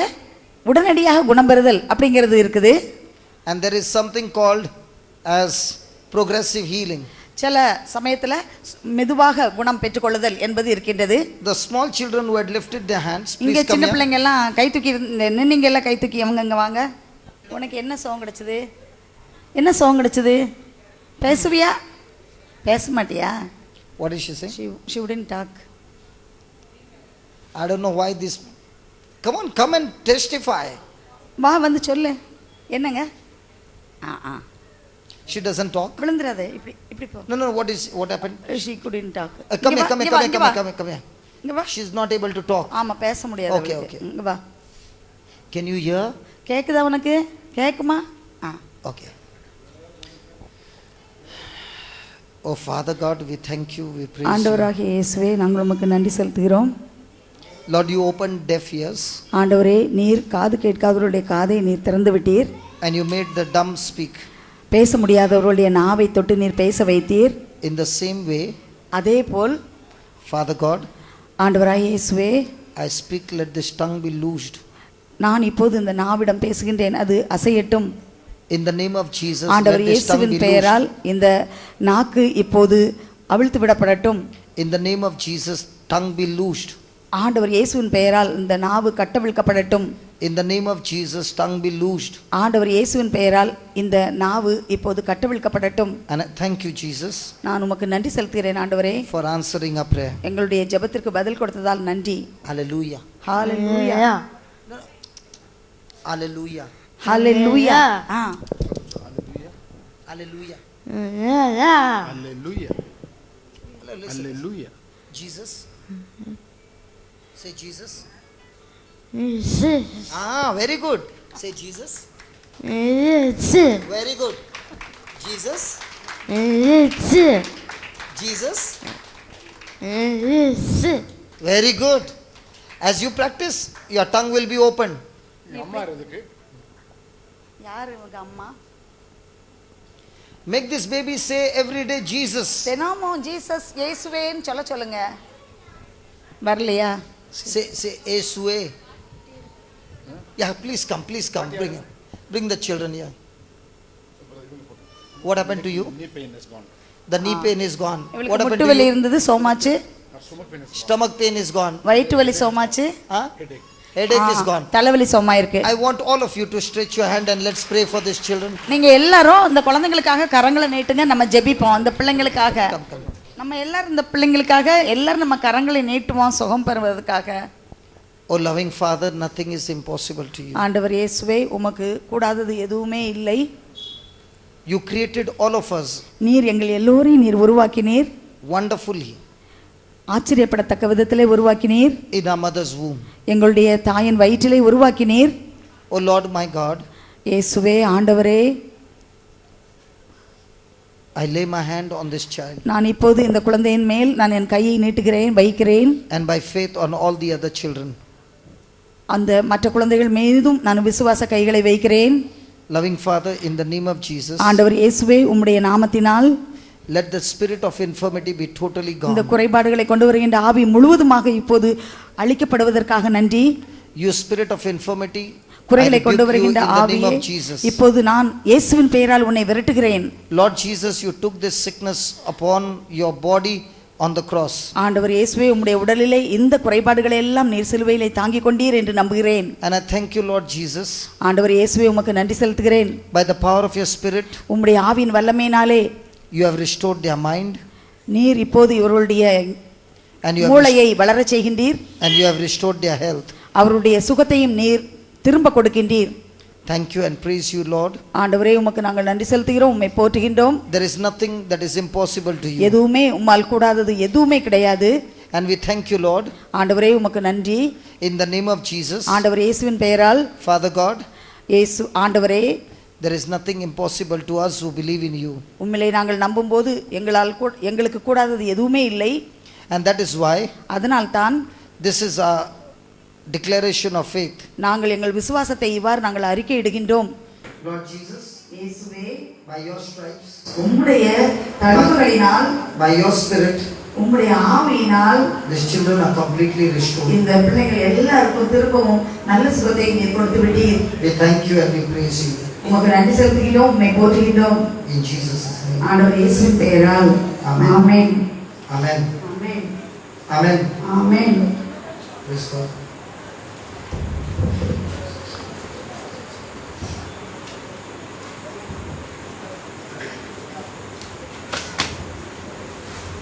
உடனடியாக குணம் பெறுதல் அப்படிங்கிறது இருக்குது. And there is something called as progressive healing. சில சமயத்துல மெதுவாக குணம் பெற்றுக்கொள்ளுதல் என்பது இருக்கின்றது. The small children who had lifted their hands, இங்க please come சின்ன here. பிள்ளைங்க எல்லாம் கை தூக்கி நின்னீங்க எல்லாம் கை தூக்கி அவங்க இங்க வாங்க. உனக்கு என்ன சுகம் கிடைச்சது? என்ன சுகம் கிடைச்சது? பேசுவியா? பேச மாட்டியா? What is she saying? She wouldn't talk. I don't know why this. Come on, come and testify. வா வந்து சொல்லு. என்னங்க? She doesn't talk. விழுந்துறாத. இப்படி இப்படி போ. No, what happened? She couldn't talk. Come here. இங்க வா. She is not able to talk. ஆமா பேச முடியாது. Okay, அவளுக்கு. okay. இங்க வா. Can you hear? கேக்குதா உனக்கு? கேக்குமா? Okay. Oh Father God, we thank you, we praise you. ஆண்டவராகிய இயேசுவே, நாங்கள் உமக்கு நன்றி செலுத்துகிறோம். Lord, you opened deaf ears. ஆண்டவரே, நீர் காது கேட்காதவருடைய காதை நீர் திறந்து விட்டீர். And you made the dumb speak. பேச முடியாதவர்களுடைய நாவை தொட்டு நீர் பேச வைத்தீர். In the same way, அதேபோல் Father God, ஆண்டவராகிய இயேசுவே, I speak, let this tongue be loosed. நான் இப்போது இந்த நாவிடம் பேசுகின்றேன், அது அசையட்டும். In the name of Jesus, ஆண்டவர் let this tongue இயேசுவின் be பெயரால் loosed. இந்த நாக்கு இப்போது அவிழ்த்து விடப்படட்டும். In the name of Jesus, tongue be loosed. ஆண்டவர் இயேசுவின் பெயரால் இந்த நாவு கட்டவிழ்க்கப்படட்டும். In the name of Jesus, tongue be loosed. ஆண்டவர் இயேசுவின் பெயரால் இந்த நாவு இப்போது கட்டவிழ்க்கப்படட்டும். And I thank you, Jesus, நான் உமக்கு நன்றி செலுத்துகிறேன் ஆண்டவரே. for answering our prayer. எங்களுடைய ஜெபத்திற்கு பதில் கொடுத்ததால் நன்றி. Hallelujah. Hallelujah. Hallelujah. Hallelujah. Hallelujah. Hallelujah. Listen. Hallelujah. Jesus. Say Jesus. Jesus. Very good. Say Jesus. Jesus. Very good. Jesus. Jesus. Jesus. Jesus. Very good. As you practice, your tongue will be open. அம்மா இருக்கு. யார் உங்க அம்மா? Make this baby say every day Jesus. தினமும் Jesus இயேசுவேன்னு சொல்லுங்க. வரலையா? Say Yesue. Yeah, please come. Bring the children here. What happened to you? knee pain is gone. The knee pain is gone. What இவளுக்கு happened முட்டு to வலி you? இருந்தது, சோமாச்சு. Stomach pain is Stomach pain is gone. வயிற்று வலி சோமாச்சு. Huh? headache. Headache is gone. தலைவலி சோமாயிருக்கு. I want all of you to stretch your hand and let's pray for these children. நீங்க எல்லாரும் இந்த குழந்தைகளுக்காக கரங்களை நீட்டுங்க, நம்ம ஜெபிப்போம். அந்த பிள்ளைங்களுக்காக Come. நம்ம எல்லாரும் இந்த பிள்ளைங்களுக்காக எல்லாரும் நம்ம கரங்களை நீட்டுவோம் சுகம் பெறுவதற்காக. Oh loving Father, nothing is impossible to you. ஆண்டவர் இயேசுவே, உமக்கு கூடாதது எதுவுமே இல்லை. You created all of us நீர் எங்கள் எல்லோரையும் நீர் உருவாக்கினீர், wonderfully ஆச்சரியப்படத்தக்க விதத்திலே உருவாக்கினீர். in our mother's womb. எங்களுடைய தாயின் வயிற்றிலே உருவாக்கினீர். Oh Lord my God, இயேசுவே ஆண்டவரே, I lay my hand on this child நான் இப்போது இந்த குழந்தையின் மேல் நான் என் கையை நீட்டுகிறேன், வைக்கிறேன். and by faith on all the other children. அந்த மற்ற குழந்தைகள் மீதும் நான் விசுவாச கைகளை வைக்கிறேன். Loving Father, in the name of Jesus, ஆண்டவர் இயேசுவே, உம்முடைய நாமத்தினால் let the spirit of infirmity be totally இந்த gone. குறைபாடுகளை கொண்டு வருகின்ற ஆவி முழுவதுமாக இப்போது அழிக்கப்படுவதற்காக நன்றி. You spirit of infirmity, I குறைகளை கொண்டு rebuke you in வருகின்ற the name ஆவியை of Jesus. இப்போது நான் இயேசுவின் பெயரால் உன்னை விரட்டுகிறேன். Lord Jesus, you took this sickness upon your body on the cross. ஆண்டவர் இயேசுவே, உம்முடைய உடலிலே இந்த குறைபாடுகளை எல்லாம் நீர் சிலுவையிலே தாங்கிக் கொண்டீர் என்று நம்புகிறேன். And I thank you, Lord Jesus, ஆண்டவர் இயேசுவே, உமக்கு நன்றி செலுத்துகிறேன். by the power of your spirit, உம்முடைய ஆவியின் வல்லமையினாலே you have restored their mind நீர் இப்போது இவர்களுடைய and you have மூளையை வளரச் செய்கின்றீர், restored their health. அவருடைய சுகத்தையும் நீர் திரும்ப கொடுக்கின்றீர். Thank you and praise you, Lord. ஆண்டவரே, உமக்கு நாங்கள் நன்றி செலுத்துகிறோம், உம்மை போற்றுகின்றோம். There is nothing that is impossible to you. எதுவுமே உம்மால் கூடாதது எதுவுமே கிடையாது. And we thank you, Lord, ஆண்டவரே, உமக்கு நன்றி. in the name of Jesus. ஆண்டவர் இயேசுவின் பெயரால், Father God, இயேசு ஆண்டவரே, there is nothing impossible to us who believe in you. உம்மிலே நாங்கள் நம்பும்போது எங்களுக்கு கூடாதது எதுவுமே இல்லை. And that is why அதனால்தான் this is our declaration of faith. நாங்கள் எங்கள் விசுவாசத்தை இவ்வாறு நாங்கள் அறிக்கையிடுகின்றோம். Lord Jesus, இயேசுவே, by your stripes, உம்முடைய தழும்புகளினால், by your spirit, உம்முடைய ஆவியினால் these children are completely restored. இந்த பிள்ளைகள் எல்லாருக்கும் திரும்பவும் நல்ல சுகத்தை நீர் கொடுத்து விட்டீர். We thank you and we praise you. உமக்கு நன்றி செலுத்துகிறோம், உம்மை போற்றுகின்றோம். In Jesus' name. ஆண்டவர் இயேசுவின் பெயரால் Amen. Amen. Amen. Amen. Amen. Amen. Praise God.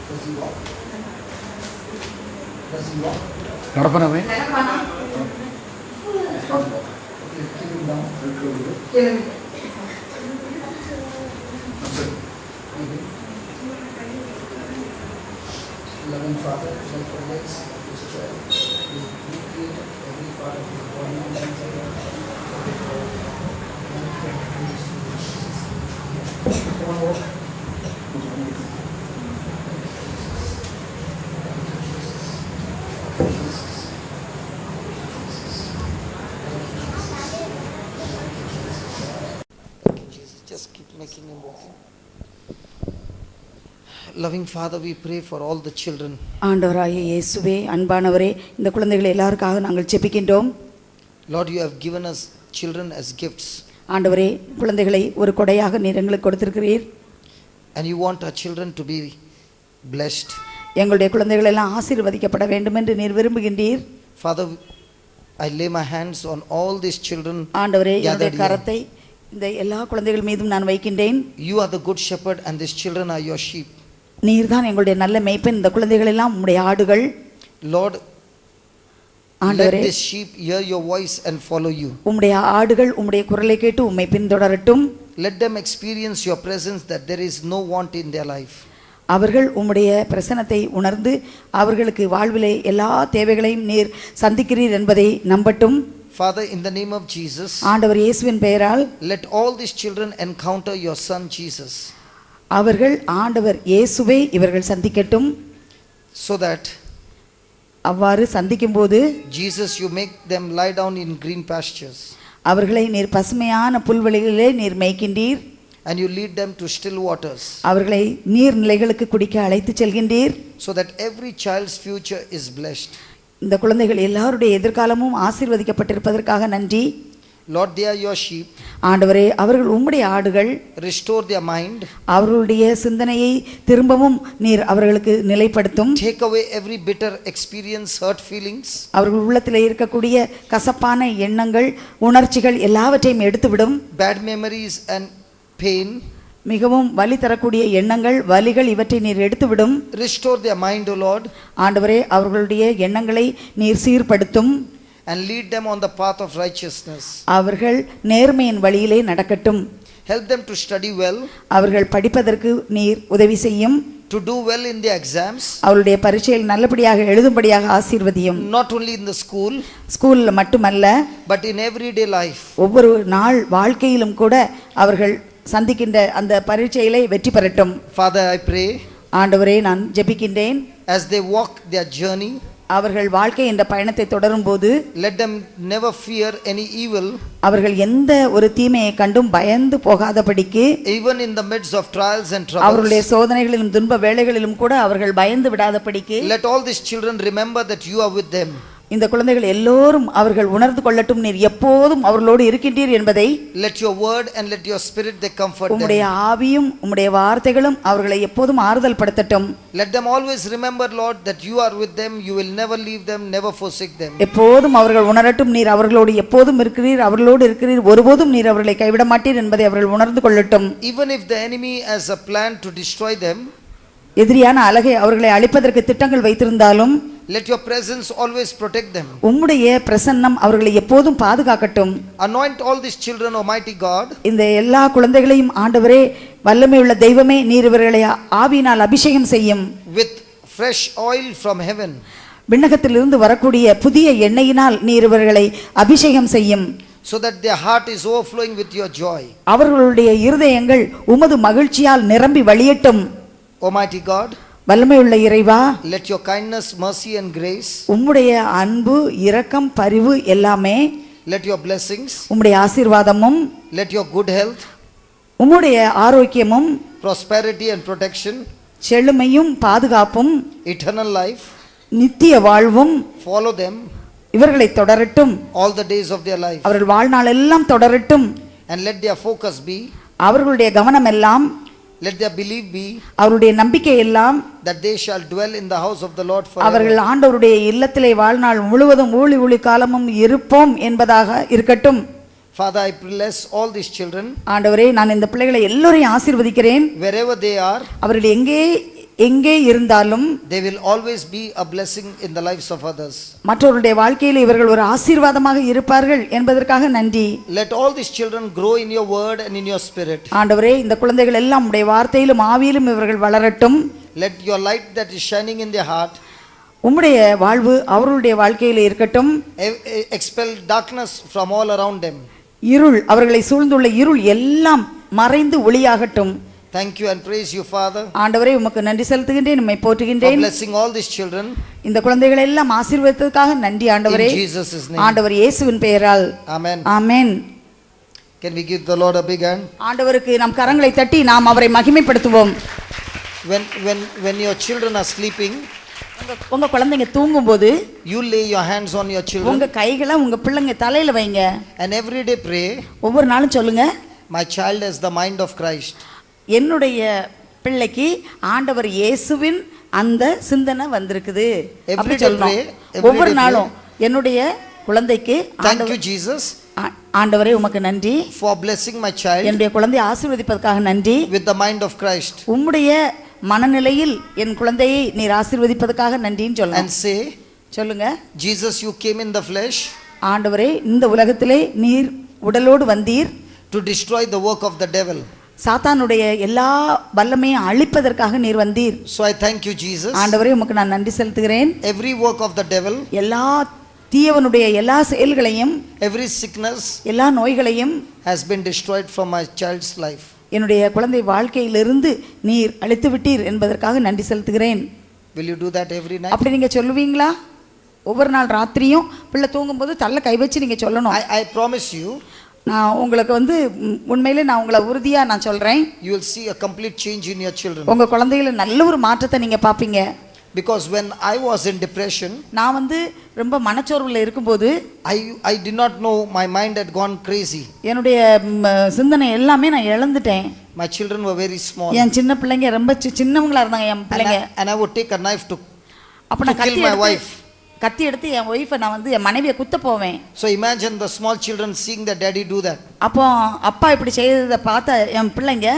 Does he walk? Does he walk? நடப்பனவே Okay, keep him down. Loving Father, like the legs of this child, you recreate every part of his body inside out. Come on, walk. Just keep making him walk. Loving Father, we pray for all the children. ஆண்டவராகிய இயேசுவே, அன்பானவரே, இந்த குழந்தைகளை எல்லாருக்காக நாங்கள் ஜெபிக்கின்றோம். Lord, you have given us children as gifts. ஆண்டவரே, குழந்தைகளை ஒரு கொடையாக நீர் எங்களுக்கு கொடுத்திருக்கிறீர். And you want our children to be blessed. எங்களுடைய குழந்தைகள் எல்லாம் ஆசீர்வதிக்கப்பட வேண்டும் என்று நீர் விரும்புகின்றீர். Father, I lay my hands on all these children ஆண்டவரே, என்னுடைய gathered here. கரத்தை இந்த எல்லா குழந்தைகள் மீதும் நான் வைக்கின்றேன். You are the good shepherd and these children are your sheep. நீர்தான் எங்களுடைய நல்ல மேய்ப்பன், இந்த குழந்தைகள் எல்லாம் உம்முடைய ஆடுகள். Lord, let ஆண்டவரே, these sheep hear your voice and follow you. உம்முடைய ஆடுகள் உம்முடைய குரலை கேட்டு உம்மை பின்தொடரட்டும். Let them experience your presence, that there is no want in their life. அவர்கள் உம்முடைய பிரசன்னத்தை உணர்ந்து அவர்களுக்கு வாழ்விலே எல்லா தேவைகளையும் நீர் சந்திக்கிறீர் என்பதை நம்பட்டும். Father, in the name of Jesus, ஆண்டவர் இயேசுவின் பெயரால் let all these children encounter your son Jesus, அவர்கள் ஆண்டவர் இயேசுவை இவர்கள் சந்திக்கட்டும். so that அவ்வாறு சந்திக்கும்போது Jesus, you make them lie down in green pastures அவர்களை நீர் பசுமையான புல்வெளிகளிலே நீர் மேய்க்கின்றீர். and you lead them to still waters, அவர்களை நீர்நிலைகளுக்கு குடிக்க அழைத்து செல்கின்றீர். so that every child's future is blessed. இந்த குழந்தைகள் எல்லாருடைய எதிர்காலமும் ஆசீர்வதிக்கப்பட்டிருப்பதற்காக நன்றி. Lord, they are your sheep. ஆண்டவரே, அவர்கள் உம்முடைய ஆடுகள். Restore their mind. அவர்களுடைய சிந்தனையை திரும்பவும் நீர் அவர்களுக்கு நிலைப்படுத்தும். Take away every bitter experience, hurt feelings. அவர்கள் உள்ளத்தில் இருக்கக்கூடிய கசப்பான எண்ணங்கள், உணர்ச்சிகள் எல்லாவற்றையும் எடுத்துவிடும். Bad memories and pain. மிகவும் வலி தரக்கூடிய எண்ணங்கள், வலிகள் இவற்றை நீர் எடுத்துவிடும். Restore their mind, O Lord. ஆண்டவரே, அவர்களுடைய எண்ணங்களை நீர் சீர்படுத்தும். And lead them on the path of righteousness. அவர்கள் நேர்மையின் வழியிலே நடக்கட்டும். Help them to study well. அவர்கள் படிப்பதற்கு நீர் உதவி செய்யும். To do well in their exams. அவருடைய பரீட்சையில் நல்லபடியாக எழுதும்படியாக ஆசீர்வதியும். Not only in the school. ஸ்கூல்ல மட்டுமல்ல, but in everyday life. ஒவ்வொரு நாள் வாழ்க்கையிலும் கூட அவர்கள் சந்திக்கின்ற அந்த பரீட்சையிலே வெற்றி பெறட்டும். Father, I pray. ஆண்டவரே, நான் ஜெபிக்கின்றேன். As they walk their journey. அவர்கள் வாழ்க்கை என்ற பயணத்தை தொடரும் போது let them never fear any evil. அவர்கள் எந்த ஒரு தீமையை கண்டும் பயந்து போகாதபடிக்கு, even in the midst of trials and troubles. அவருடைய சோதனைகளிலும் துன்ப வேளைகளிலும் கூட அவர்கள் பயந்து விடாதபடிக்கு, let all these children remember that you are with them. இந்த குழந்தைகள் எல்லோரும் அவர்கள் உணர்ந்து கொள்ளட்டும், நீர் எப்போதும் அவர்களோடு இருக்கின்றீர் என்பதை. let your word and let your spirit they comfort them. உம்முடைய ஆவியும் உம்முடைய வார்த்தைகளும் அவர்களை எப்போதும் ஆறுதல் படுத்தட்டும். let them always remember, Lord, that you are with them, you will never leave them, never forsake them. எப்போதும் அவர்கள் உணரட்டும், நீர் அவர்களோடு எப்போதும் இருக்கிறீர், அவர்களோடு இருக்கிறீர், ஒருபோதும் நீர் அவர்களை கைவிட மாட்டீர் என்பதை அவர்கள் உணர்ந்து கொள்ளட்டும். even if the enemy has a plan to destroy them, எதிரியான அலகை அவர்களை அழிப்பதற்கு திட்டங்கள் வைத்திருந்தாலும், let your presence always protect them. உம்முடைய பிரசன்னம் அவர்களை எப்போதும் பாதுகாக்கட்டும். anoint all these children, Almighty God. இந்த எல்லா குழந்தைகளையும் ஆண்டவரே, வல்லமையுள்ள தெய்வமே, நீர் இவர்களை ஆவியினால் அபிஷேகம் செய்யும். with fresh oil from heaven. விண்ணகத்திலிருந்து வரக்கூடிய புதிய எண்ணெயினால் நீர் இவர்களை அபிஷேகம் செய்யும். so that their heart is overflowing with your joy. அவர்களுடைய இருதயங்கள் உமது மகிழ்ச்சியால் நிரம்பி வழியட்டும். Almighty God, வல்லமையுள்ள இறைவா, let your kindness, mercy and grace, உம்முடைய அன்பு, இரக்கம், பரிவு எல்லாமே, let your blessings, உம்முடைய ஆசீர்வாதமும், let your good health, உம்முடைய ஆரோக்கியமும், prosperity and protection, செழுமையும் பாதுகாப்பும், eternal life, நித்திய வாழ்வும் follow them இவர்களை தொடரட்டும். all the days of their life. அவர்கள் வாழ்நாள் எல்லாம் தொடரட்டும். and let their focus be, அவர்களுடைய கவனம் எல்லாம், let their belief be, அவருடைய நம்பிக்கை எல்லாம், that they shall dwell in the house of the Lord forever. அவர்கள் ஆண்டவருடைய இல்லத்திலே வாழ்நாள் முழுவதும் ஊழி காலமும் இருப்போம் என்பதாக இருக்கட்டும். Father, I bless all these children. ஆண்டவரே, நான் இந்த பிள்ளைகளை எல்லோரையும் ஆசீர்வதிக்கிறேன். wherever they are, அவர்கள் எங்கே இருந்தாலும் they will always be a blessing in the lives of others. மற்றவருடைய வாழ்க்கையில் இவர்கள் ஒரு ஆசீர்வாதமாக இருப்பார்கள் என்பதற்காக நன்றி. let all these children grow in your word and in your spirit. ஆண்டவரே, இந்த குழந்தைகள் எல்லாம் உம்முடைய வார்த்தையிலும் ஆவியிலும் இவர்கள் வளரட்டும். let your light that is shining in their heart உம்முடைய வாழ்வு அவர்களுடைய வாழ்க்கையில் இருக்கட்டும். expel darkness from all around them. இருள், அவர்களை சூழ்ந்துள்ள இருள் எல்லாம் மறைந்து ஒளியாகட்டும். thank you and praise you, Father, ஆண்டவரே, உமக்கு நன்றி செலுத்துகின்றேன், உம்மை for போற்றுகின்றேன். blessing all these children. இந்த குழந்தைகளை எல்லாம் ஆசீர்வதித்ததற்காக நன்றி ஆண்டவரே. in Jesus' name. ஆண்டவர் இயேசுவின் பெயரால் amen. Amen. can we give the Lord a big hand? ஆண்டவருக்கு நம் கரங்களை தட்டி நாம் அவரை மகிமைப்படுத்துவோம். when your children are sleeping, உங்க குழந்தைங்க தூங்கும்போது you lay your hands on your children உங்க கைகளை உங்க பிள்ளைங்க தலையில வைங்க. and every day pray, ஒவ்வொரு நாளும் சொல்லுங்க, my child has the mind of Christ. என்னுடைய பிள்ளைக்கு ஆண்டவர் இயேசுவின் அந்த சிந்தனை வந்திருக்குது அப்படி சொல்லணும். ஒவ்வொரு நாளும் என்னுடைய குழந்தைக்கு thank you Jesus ஆண்டவரே உமக்கு நன்றி, for blessing my child என்னுடைய குழந்தையை ஆசீர்வதிப்பதற்காக நன்றி, with the mind of Christ. உம்முடைய மனநிலையில் என் குழந்தையை நீர் ஆசீர்வதிப்பதற்காக நன்றின்னு சொல்லணும். and say, சொல்லுங்க, Jesus, you came in the flesh ஆண்டவரே, இந்த உலகத்திலே நீர் உடலோடு வந்தீர், to destroy the work of the devil. சாத்தானுடைய எல்லா வல்லமையும் அழிப்பதற்காக நீர் வந்தீர். so I thank you Jesus. ஆண்டவரே, உமக்கு நான் நன்றி செலுத்துகிறேன். every work of the devil, எல்லா தீயவனுடைய எல்லா செயல்களையும், every sickness எல்லா நோய்களையும் has been destroyed from my child's life. என்னுடைய குழந்தை வாழ்க்கையிலிருந்து நீர் அழித்து விட்டீர் என்பதற்காக நன்றி செலுத்துகிறேன். will you do that every night? அப்படி நீங்க சொல்லுவீங்களா? ஒவ்வொரு நாள் ராத்திரியும் பிள்ளை தூங்கும்போது தள்ள கை வச்சு நீங்க சொல்லணும். I promise you, நான் உங்களுக்கு உண்மையிலே நான் உங்களை உறுதியா நான் சொல்றேன், you will see a complete change in your children. உங்க குழந்தையில நல்ல ஒரு மாற்றத்தை நீங்க பாப்பீங்க. Because when I was in depression, நான் வந்து ரொம்ப மனச்சோர்வுல இருக்கும்போது I did not know my mind had gone crazy. என்னுடைய சிந்தனை எல்லாமே நான் இழந்துட்டேன். My children were very small. என் சின்ன பிள்ளைங்க ரொம்ப சின்னவங்களா இருந்தாங்க என் பிள்ளைங்க. And I would take a knife to kill my wife. கத்தி எடுத்து என் ஒய்ஃபை நான் வந்து என் மனைவியை குத்த போவேன். So imagine the small children seeing their daddy do that. அப்போ அப்பா இப்படி செய்ததை பார்த்த என் பிள்ளைங்க,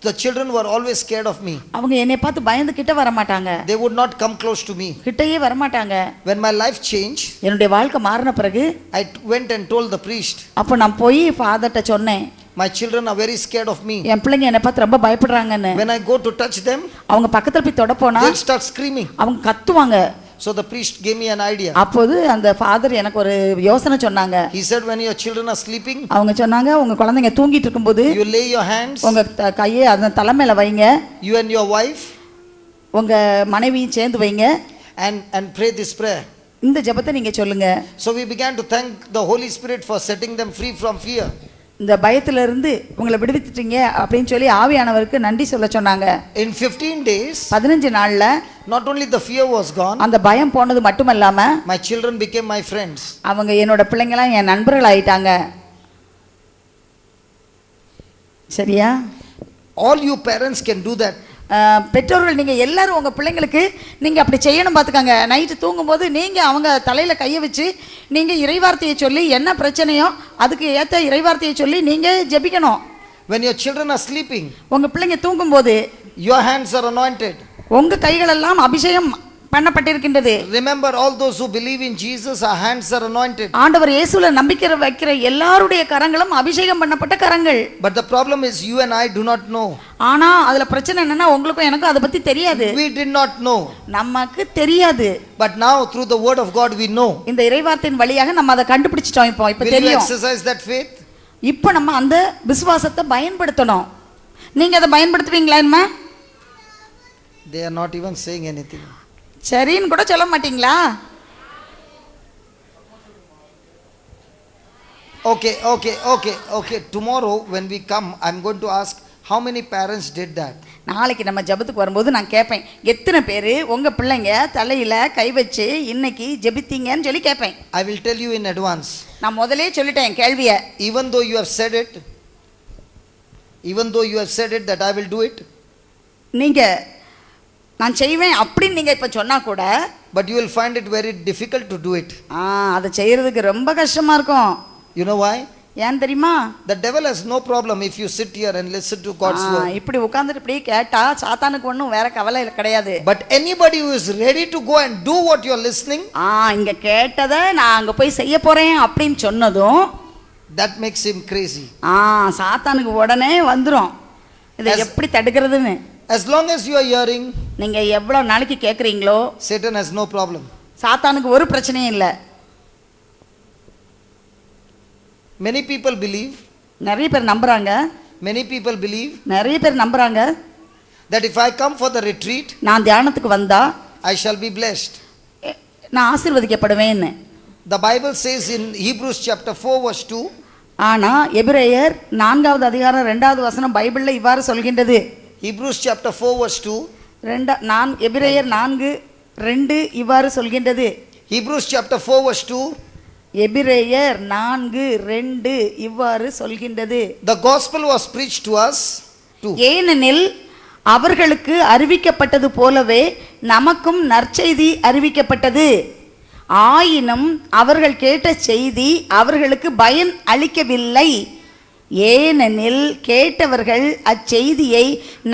The children were always scared of me. அவங்க என்னை பார்த்து பயந்து கிட்ட வர மாட்டாங்க. They would not come close to me. கிட்டயே வர மாட்டாங்க. When my life changed, என்னுடைய வாழ்க்கை மாறின பிறகு I went and told the priest. அப்போ நான் போய் ஃபாதர்ட்ட சொன்னேன், My children are very scared of me. என் பிள்ளைங்க என்னை பார்த்து ரொம்ப பயப்படுறாங்கன்னு. When I go to touch them, அவங்க பக்கத்துல போய் தொட போனா they'll start screaming. அவங்க கத்துவாங்க. So the priest gave me an idea. அப்போது அந்த ஃபாதர் எனக்கு ஒரு யோசனை சொன்னாங்க. He said, when your children are sleeping, அவங்க சொன்னாங்க, உங்க குழந்தைங்க தூங்கிட்டு இருக்கும்போது you lay your hands, உங்க கையை அந்த தலை மேல வைங்க, you and your wife, உங்க மனைவியும் சேர்ந்து வைங்க, and pray this prayer. இந்த ஜெபத்தை நீங்க சொல்லுங்க. So we began to thank the Holy Spirit for setting them free from fear. இந்த பயத்துல இருந்து உங்களை விடுவிச்சிட்டீங்க அப்படின்னு சொல்லி ஆவியானவருக்கு நன்றி சொல்ல சொன்னாங்க. In 15 days, 15 நாள்ல not only the fear was gone, அந்த பயம் போனது மட்டுமல்லாம my children became my friends. அவங்க என்னோட பிள்ளைங்களாம் என் நண்பர்கள் ஆயிட்டாங்க. சரியா? All you parents can do that. பெற்றோர்கள் நீங்க எல்லாரும் உங்க பிள்ளைங்களுக்கு நீங்க அப்படி செய்யணும். பார்த்துக்கங்க, நைட்டு தூங்கும்போது நீங்க அவங்க தலையில கையை வச்சு நீங்க இறைவார்த்தையை சொல்லி என்ன பிரச்சனையோ அதுக்கு ஏத்த இறைவார்த்தையை சொல்லி நீங்க ஜெபிக்கணும். When your children are sleeping, உங்க பிள்ளைங்க தூங்கும்போது your hands are anointed. உங்க கைகள் எல்லாம் அபிஷேகம் பண்ணப்பட்டிருக்கின்றது. Remember, all those who believe in Jesus, our hands are anointed. ஆண்டவர் இயேசுல நம்பிக்கை வைக்கிற எல்லாருடைய கரங்களும் அபிஷேகம் பண்ணப்பட்ட கரங்கள். But the problem is you and I do not know. ஆனா அதுல பிரச்சனை என்னன்னா உங்களுக்கும் எனக்கும் அதை பத்தி தெரியாது. We did not know. நமக்கு தெரியாது. But now through the word of God we know. இந்த இறைவார்த்தையின் வழியாக நம்ம அதை கண்டுபிடிச்சிட்டோம். இப்போ Will you தெரியும். exercise that faith? இப்போ நம்ம அந்த விசுவாசத்தை பயன்படுத்தணும். நீங்க அதை பயன்படுத்துவீங்களா? என்ன? They are not even saying anything. சரின்னு கூட சொல்ல மாட்டீங்களா? Okay. Tomorrow when we come, I'm going to ask how many parents did that. நாளைக்கு நம்ம ஜெபத்துக்கு வரும்போது நான் கேட்பேன், எத்தனை பேர் உங்க பிள்ளைங்க தலையில கை வச்சு இன்னைக்கு ஜெபித்தீங்கன்னு சொல்லி கேட்பேன். I will tell you in advance. நான் முதலே சொல்லிட்டேன் கேள்வியை. Even though you have said it that I will do it, நீங்க நான் செய்வேன் அப்படின்னு நீங்க இப்ப சொன்னா கூட, but you will find it very difficult to do it. அதை செய்யறதுக்கு ரொம்ப கஷ்டமா இருக்கும். You know why? ஏன் தெரியுமா? The devil has no problem if you sit here and listen to God's word. இப்படி உட்கார்ந்துட்டு இப்படி கேட்டா சாத்தானுக்கு ஒண்ணும் வேற கவலை கிடையாது. But anybody who is ready to go and do what you are listening, இங்க கேட்டதை நான் அங்க போய் செய்ய போறேன் அப்படின்னு சொன்னதும் that makes him crazy. சாத்தானுக்கு உடனே வந்துரும் இதை எப்படி தடுக்கிறதுன்னு. As long as you are hearing, நீங்க எவ்வளவு நாளைக்கு கேக்குறீங்களோ Satan has no problem. சாத்தானுக்கு ஒரு பிரச்சனையும் இல்லை. Many people believe, நிறைய பேர் நம்புறாங்க, நிறைய பேர் நம்புறாங்க that if I come for the retreat, நான் தியானத்துக்கு வந்தா I shall be blessed. நான் ஆசீர்வதிக்கப்படுவேன்னு. The Bible says in Hebrews chapter 4 verse 2, ஆனா எபிரேயர் 4வது அதிகாரம் 2வது வசனம் பைபிள்ல இவ்வாறு சொல்கின்றது. Hebrews chapter 4 verse 2, எபிரேயர் 4:2 இவ்வாறு சொல்கின்றது. Hebrews chapter 4 verse 2, எபிரேயர் 4:2 இவ்வாறு சொல்கின்றது. The gospel was preached to us too. ஏனெனில் அவர்களுக்கு அறிவிக்கப்பட்டது போலவே நமக்கும் நற்செய்தி அறிவிக்கப்பட்டது. ஆயினும் அவர்கள் கேட்ட செய்தி அவர்களுக்கு பயன் அளிக்கவில்லை. ஏனெனில் கேட்டவர்கள் அச்செய்தியை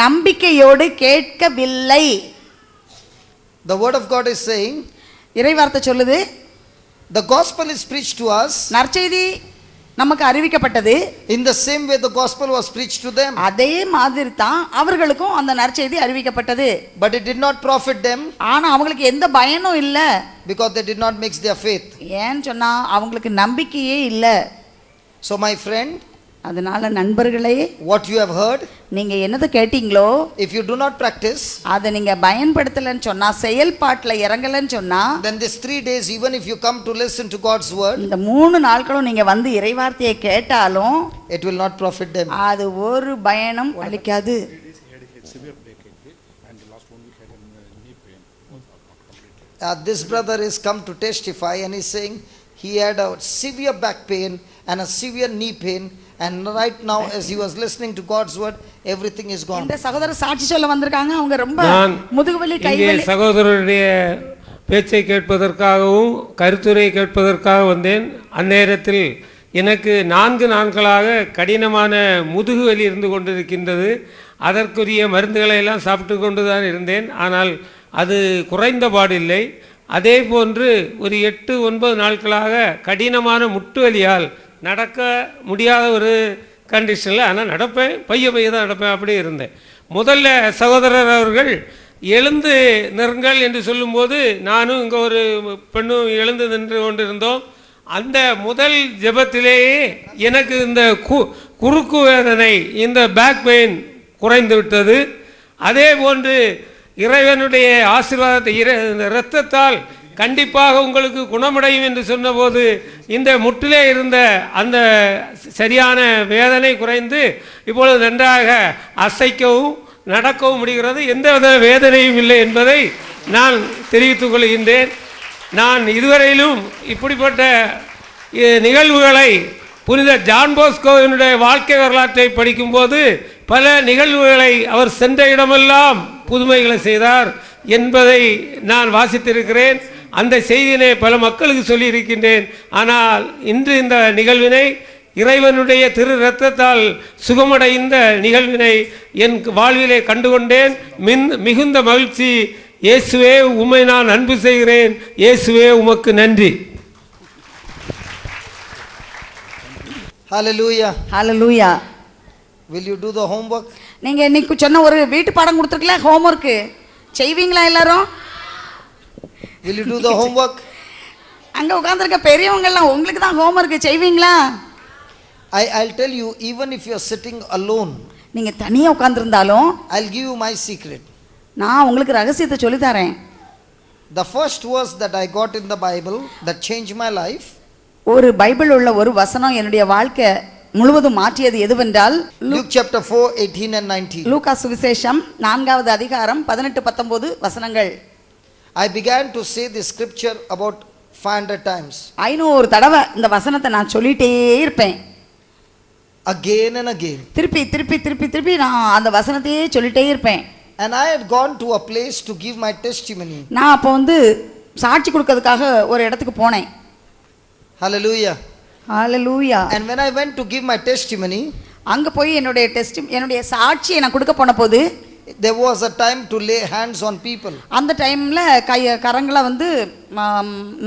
நம்பிக்கையோடு கேட்கவில்லை. The word of God is saying, இறைவார்த்தை சொல்லுது, the gospel is preached to us. நற்செய்தி நமக்கு அறிவிக்கப்பட்டது. In the same way the gospel was preached to them. அதே மாதிரி தான் அவர்களுக்கும் அந்த நற்செய்தி அறிவிக்கப்பட்டது. But it did not profit them. ஆனா அவங்களுக்கு எந்த பயனும் இல்ல. Because they did not mix their faith. ஏன்னு சொன்னா அவங்களுக்கு நம்பிக்கையே இல்ல. So my friend, அதனால நண்பர்களே, what you have heard, நீங்க என்னத கேட்டீங்களோ, if you do not practice, அதை நீங்க பயன்படுத்தலன்னு சொன்னா, செயல்பாட்டுல இறங்கலன்னு சொன்னா, then this 3 days, even if you come to listen to God's word, இந்த 3 நாட்களும் நீங்க வந்து இறைவார்த்தையை கேட்டாலும் it will not profit them. அது ஒரு பயனும் அளிக்காது. this brother is come to testify and he's saying he had a severe back pain and a severe knee pain, and right now as he was listening to God's word, everything is gone. இந்த சகோதரர் சாட்சி சொல்ல வந்திருக்காங்க. அவங்க ரொம்ப நான் முதுகுவலி இங்கே கைவலி சகோதரருடைய பேச்சை கேட்பதற்காகவும் கருத்துரை கேட்பதற்காக வந்தேன். அந்நேரத்தில் எனக்கு 4 நாட்களாக கடினமான முதுகு வலி இருந்து கொண்டிருக்கின்றது. அதற்குரிய மருந்துகளை எல்லாம் சாப்பிட்டு கொண்டு தான் இருந்தேன். ஆனால் அது குறைந்த பாடில்லை. அதே போன்று ஒரு 8-9 நாட்களாக கடினமான முட்டு வலியால் நடக்க முடியாத ஒரு கண்டிஷனில், ஆனால் நடப்பேன், பைய தான் நடப்பேன், அப்படி இருந்தேன். முதல்ல சகோதரர் அவர்கள் எழுந்து நிறுங்கள் என்று சொல்லும்போது நானும் இங்கே ஒரு பெண்ணும் எழுந்து நின்று கொண்டிருந்தோம். அந்த முதல் ஜெபத்திலேயே எனக்கு இந்த குறுக்கு வேதனை, இந்த பேக் பெயின் குறைந்து விட்டது. அதே போன்று இறைவனுடைய ஆசீர்வாதத்தை இரத்தத்தால் கண்டிப்பாக உங்களுக்கு குணமடையும் என்று சொன்னபோது இந்த முட்டிலே இருந்த அந்த சரியான வேதனை குறைந்து இப்பொழுது நன்றாக அசைக்கவும் நடக்கவும் முடிகிறது. எந்தவித வேதனையும் இல்லை என்பதை நான் தெரிவித்துக் கொள்கின்றேன். நான் இதுவரையிலும் இப்படிப்பட்ட நிகழ்வுகளை புனித ஜான் போஸ்கோவினுடைய வாழ்க்கை வரலாற்றை படிக்கும்போது பல நிகழ்வுகளை அவர் சென்ற இடமெல்லாம் புதுமைகளை செய்தார் என்பதை நான் வாசித்திருக்கிறேன். அந்த செய்தியினை பல மக்களுக்கு சொல்லியிருக்கின்றேன். ஆனால் இன்று இந்த நிகழ்வினை, இறைவனுடைய திரு இரத்தத்தால் சுகமடைந்த நிகழ்வினை என் வாழ்விலே கண்டுகொண்டேன். மிகுந்த மகிழ்ச்சி. இயேசுவே உம்மை நான் அன்பு செய்கிறேன். இயேசுவே உமக்கு நன்றி. Hallelujah. Hallelujah. Will you do the homework? நீங்க இன்னைக்கு சொன்ன ஒரு வீட்டு பாடம் கொடுத்துருக்கல, ஹோம்வொர்க் செய்வீங்களா எல்லாரும்? Will you do the homework? அங்க உட்கார்ந்திருக்க பெரியவங்க எல்லாம் உங்களுக்கு தான் ஹோம்வொர்க் செய்வீங்களா? I'll tell you, even if you are sitting alone, நீங்க தனியா உட்கார்ந்திருந்தாலும் I'll give you my secret. நான் உங்களுக்கு ரகசியத்தை சொல்லி தரேன். The first verse that I got in the Bible that changed my life, ஒரு பைபிள் உள்ள ஒரு வசனம் என்னுடைய வாழ்க்கை முழுவதும் மாற்றியது எதுவென்றால் Luke chapter 4:18 and 19. லூக்கா சுவிசேஷம் 4வது அதிகாரம் 18-19 வசனங்கள். I began to say this scripture about 500 times. 500 தடவை இந்த வசனத்தை நான் சொல்லிட்டே இருப்பேன். Again and again. திருப்பி திருப்பி திருப்பி திருப்பி நான் அந்த வசனத்தையே சொல்லிட்டே இருப்பேன். And I had gone to a place to give my testimony. நான் அப்போ சாட்சி கொடுக்கிறதுக்காக ஒரு இடத்துக்கு போனேன். Hallelujah. Hallelujah. And when I went to give my testimony, அங்க போய் என்னுடைய சாட்சியை நான் கொடுக்க போன போது there was a time to lay hands on people. அந்த டைம்ல கரங்களை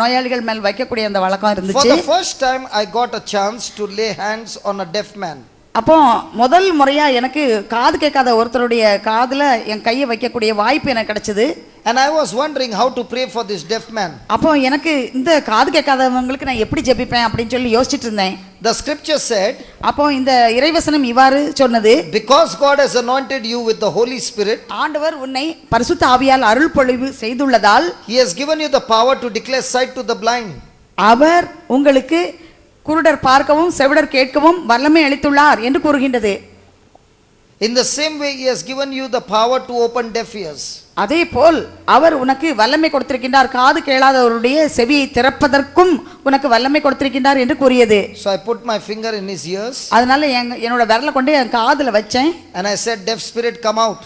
நோயாளிகள் மேல் வைக்கக்கூடிய அந்த வழக்கம் For இருந்துச்சு. the first time I got a chance to lay hands on a deaf man. அப்போ முதல் முறையா எனக்கு காது கேட்காத ஒருத்தருடைய காதுல என் கையை வைக்கக்கூடிய வாய்ப்பு எனக்கு கிடைச்சது. And I was wondering how to pray for this deaf man. அப்போ எனக்கு இந்த காது கேட்காதவங்களுக்கு நான் எப்படி ஜெபிப்பேன் அப்படின்னு சொல்லி யோசிச்சுட்டு இருந்தேன். The scripture said, அப்போ இந்த இறைவசனம் இவ்வாறு சொன்னது, because God has anointed you with the Holy Spirit, ஆண்டவர் உன்னை பரிசுத்த ஆவியால் அருள் பொழிவு செய்துள்ளதால் He has given you the power to declare sight to the blind. அவர் உங்களுக்கு குருடர் பார்க்கவும் செவிடர் கேட்கவும் வல்லமை அளித்துள்ளார் என்று கூறுகின்றது. In the same way He has given you the power to open deaf ears. அதே போல் அவர் உனக்கு வல்லமை கொடுத்திருக்கின்றார், காது கேளாதவருடைய செவியை திறப்பதற்கும் உனக்கு வல்லமை கொடுத்திருக்கின்றார் என்று கூறியது. So I put my finger in his ears. அதனால என்னோட விரலை கொண்டு என் காதுல வச்சேன். And I said, deaf spirit, come out.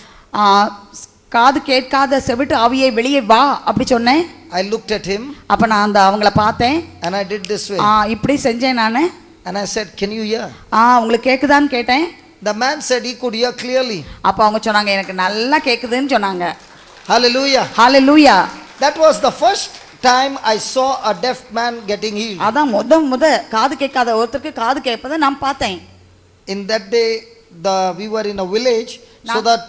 காது கேட்காத செவிட்டு ஆவியை வெளியே வா அப்படி சொன்னேன். I looked at him. அப்ப நான் அவங்கள பார்த்தேன். And I did this way. இப்படி செஞ்சேன் நானு. And I said, can you hear? உங்களுக்கு கேக்குதான்னு கேட்டேன். The man said he could hear clearly. அப்ப அவங்க சொன்னாங்க எனக்கு நல்லா கேக்குதுன்னு சொன்னாங்க. Hallelujah. Hallelujah. That was the first time I saw a deaf man getting healed. அதான் முத காது கேட்காத ஒருத்தருக்கு காது கேட்பதை நான் பார்த்தேன். In that day we were in a village, so that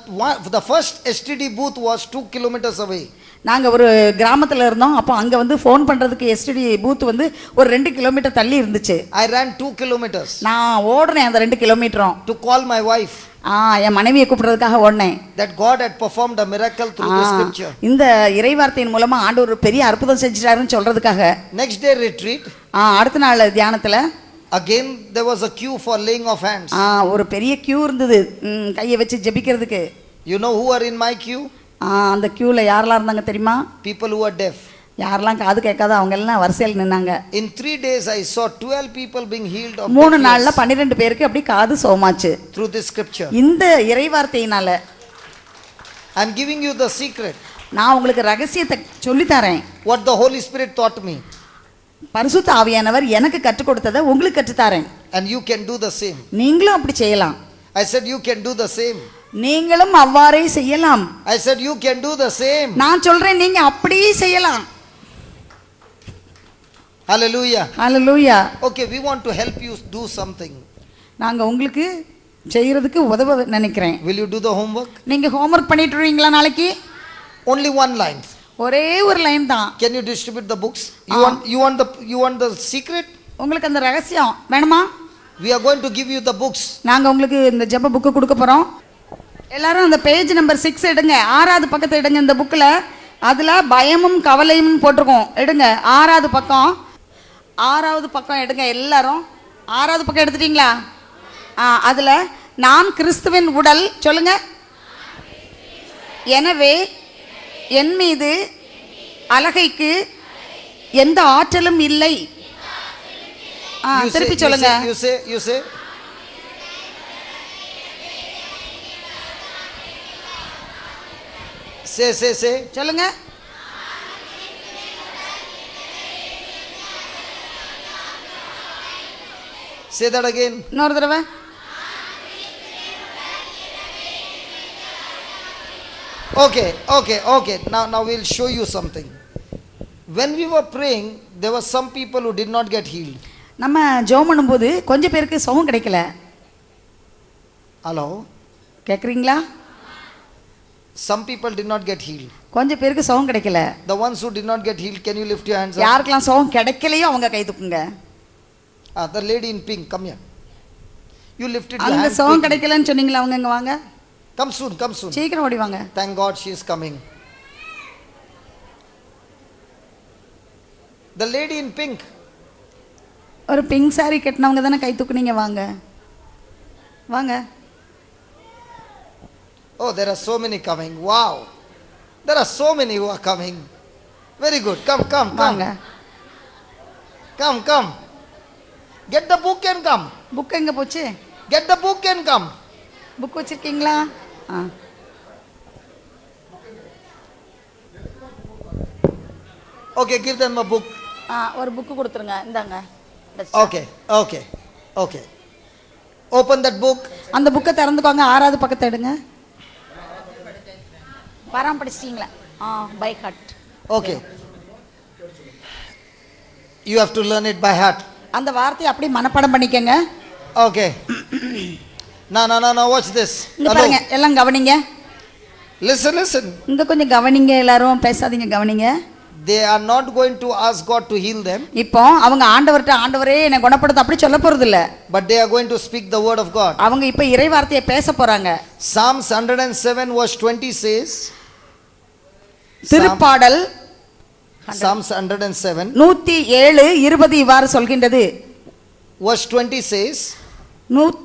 the first STD booth was 2 kilometers away. நாங்க ஒரு கிராமத்துல இருந்தோம். அப்போ அங்க ஃபோன் பண்றதுக்கு எஸ்டிடி பூத் ஒரு 2 கிலோமீட்டர் தள்ளி இருந்துச்சு. I ran 2 kilometers. நான் ஓடுறேன் அந்த 2 கிலோமீட்டரும். To call my wife. என் மனைவியை கூப்பிடுறதுக்காக ஓடுனேன். That God had performed a miracle through the scripture. இந்த இறைவார்த்தையின் மூலமா ஆண்டவர் ஒரு பெரிய அற்புதம் செஞ்சிட்டாருன்னு சொல்றதுக்காக. Next day retreat. அடுத்த நாள் தியானத்துல again there was a queue for laying of hands. ஒரு பெரிய கியூ இருந்தது கையை வச்சு ஜெபிக்கிறதுக்கு. You know who are in my queue? அந்த கியூல யாரெல்லாம் இருந்தாங்க தெரியுமா? People who are deaf. யாரெல்லாம் காது கேட்காத அவங்க எல்லாம் வரிசையில் நின்னாங்க. In 3 days I saw 12 people being healed of 3 deaf நாள்ல ears 12 பேருக்கு அப்படி காது சோமாச்சு. through this scripture. இந்த இறைவார்த்தையினால. I'm giving you the secret. நான் உங்களுக்கு ரகசியத்தை சொல்லி தரேன். What the Holy Spirit taught me. பரிசுத்த ஆவியானவர் எனக்கு கற்றுக் கொடுத்ததை உங்களுக்கு கற்று தரேன். And you can do the same. நீங்களும் அப்படி செய்யலாம். I said you can do the same. நீங்களும் அவ்வாறே செய்யலாம். I said you can do the same. நான் சொல்றேன் நீங்க அப்படியே செய்யலாம். Hallelujah. Hallelujah. Okay, we want to help you do something. நாங்க உங்களுக்கு செய்யறதுக்கு உதவ நினைக்கிறேன். Will you do the homework? நீங்க ஹோம்வொர்க் பண்ணிட்டு இருக்கீங்களா நாளைக்கு? Only one line. ஒரே ஒரு லைன் தான். Can you distribute the books? You want the secret? உங்களுக்கு அந்த ரகசியம் வேணுமா? We are going to give you the books. நாங்க உங்களுக்கு இந்த ஜெப புக்கு கொடுக்க போறோம். எல்லாரும் அந்த பேஜ் நம்பர் 6 எடுங்க. 6வது பக்கத்தை எடுங்க. இந்த புக்கில் அதுல பயமும் கவலையும் போட்டிருக்கோம். எடுங்க 6வது பக்கம். 6வது பக்கம் எடுங்க எல்லாரும். 6வது பக்கம் எடுத்துட்டீங்களா? அதுல நாம் கிறிஸ்துவின் உடல் சொல்லுங்க. எனவே என் மீது அலகைக்கு எந்த ஆற்றலும் இல்லை. திருப்பி சொல்லுங்க. You say. Say. சொல்லுங்க. Say that again. இன்னொரு தடவை. Okay. Now we'll show you something. When we were praying, there were some people who did not get healed. நம்ம ஜெபம் பண்ணும்போது கொஞ்சம் பேருக்கு சுகம் கிடைக்கல. Hello? கேக்குறீங்களா? Some people did not get healed. கொஞ்சம் பேருக்கு சுகம் கிடைக்கல. The ones who did not get healed, can you lift your hands up? யாருக்கெல்லாம் சுகம் கிடைக்கலையோ அவங்க கை தூக்குங்க. The lady in pink, come here. You lifted your அந்த hand. சுகம் quickly. கிடைக்கலன்னு சொன்னீங்களா? அவங்க இங்க வாங்க. Come soon. சீக்கிரம் ஓடி வாங்க. Thank God she is coming. The lady in pink. ஒரு பிங்க் சாரி கட்டினவங்க தானே கை தூக்குனீங்க. வாங்க. Oh, there are so many coming. Wow. There are so many who are coming. Very good. Come. வாங்க. Come. Get the book and come. Book எங்க போச்சு? Get the book and come. Book வச்சிருக்கீங்களா? Okay, give them a book. ஒரு book கொடுத்துருங்க. இந்தாங்க. Okay. Open that book. அந்த புக்கை திறந்துக்கோங்க. 6வது பக்கத்தை எடுங்க. பாராம படிச்சிட்டீங்களா? By heart. Okay. You have to learn it by heart. அந்த வார்த்தையை அப்படியே மனப்பாடம் பண்ணிக்கங்க. Okay. Now watch this. இங்க பாருங்க. எல்லாம் கவனிங்க. Listen. இங்க கொஞ்சம் கவனிங்க. எல்லாரும் பேசாதீங்க. கவனிங்க. They are not going to ask God to heal them. இப்போ அவங்க ஆண்டவரே என்னை குணப்படுத்த அப்படி சொல்ல போறது இல்ல. But they are going to speak the word of God. அவங்க இப்ப இறை வார்த்தையை பேச போறாங்க. Psalms 107 verse 20 says. திருப்பாடல் Psalms 107 107:20 இவ்வாறு சொல்கின்றது. verse 20 says.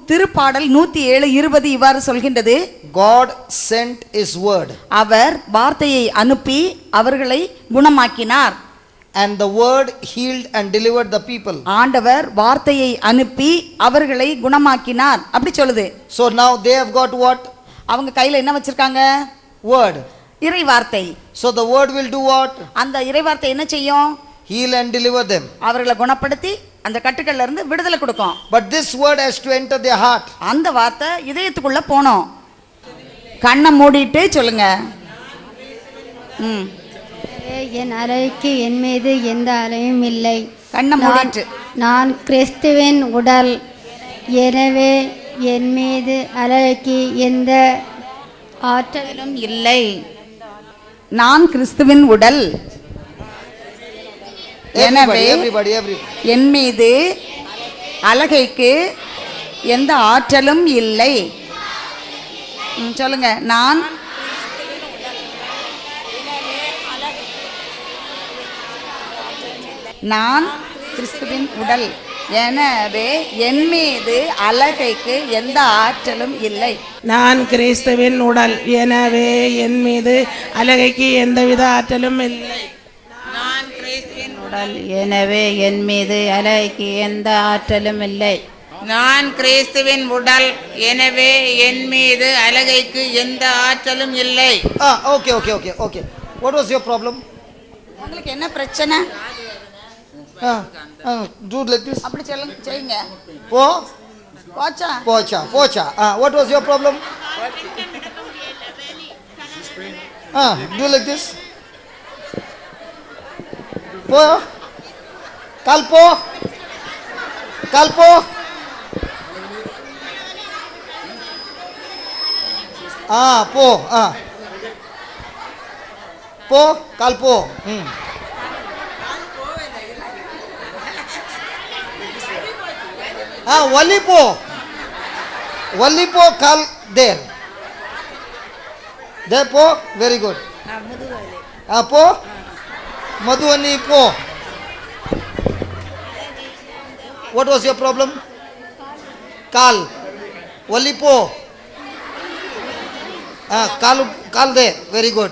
திருப்பாடல் 107:20 இவ்வாறு சொல்கின்றது. God sent his word. அவர் வார்த்தையை அனுப்பி அவர்களை குணமாக்கினார். And the word healed and delivered the people. ஆண்டவர் வார்த்தையை அனுப்பி அவர்களை குணமாக்கினார் அப்படி சொல்லுது. So now they have got what? அவங்க கையில என்ன வச்சிருக்காங்க? Word. இறை வார்த்தை. So the word will do what? அந்த இறை வார்த்தை என்ன செய்யும்? Heal and deliver them. அவர்களை குணப்படுத்தி அந்த கட்டுக்கள்ல இருந்து விடுதலை கொடுக்கும். But this word has to enter their heart. அந்த வார்த்தை இதயத்துக்குள்ள போணும். கண்ணை மூடிட்டு சொல்லுங்க. என் அறைக்கு என் மீது எந்த அறையும் இல்லை. கண்ணை மூடிட்டு. நான் கிறிஸ்துவின் உடல். எனவே என் மீது அறைக்கு எந்த ஆற்றலும் இல்லை. நான் கிறிஸ்துவின் உடல். எனவே everybody. என் மீது அலகைக்கு எந்த ஆற்றலும் இல்லை. சொல்லுங்க. நான் கிறிஸ்துவின் உடல். எனவே என் மீது அலகைக்கு எந்த ஆற்றலும் இல்லை. நான் கிறிஸ்துவின் உடல். எனவே என் மீது அலகைக்கு எந்தவித ஆற்றலும் இல்லை. நான் உடல் எனவே என் மீது அலைக்கு எந்த ஆற்றலும் இல்லை. நான் கிறிஸ்துவின் உடல் எனவே என் மீது அலகைக்கு எந்த ஆற்றலும் இல்லை. Okay, okay, okay, okay. What was your problem? உங்களுக்கு என்ன பிரச்சனை? Do like this. அப்படி சொல்லுங்க, செய்யுங்க. Po, போச்சா? pocha, pocha. What was your problem? Do like this. Po, kalpo, kalpo. Po, po, kalpo. Walipo, walipo, kal there. There po, very good. Po, madhuani po. What was your problem? Kal, walipo. Kal there, very good.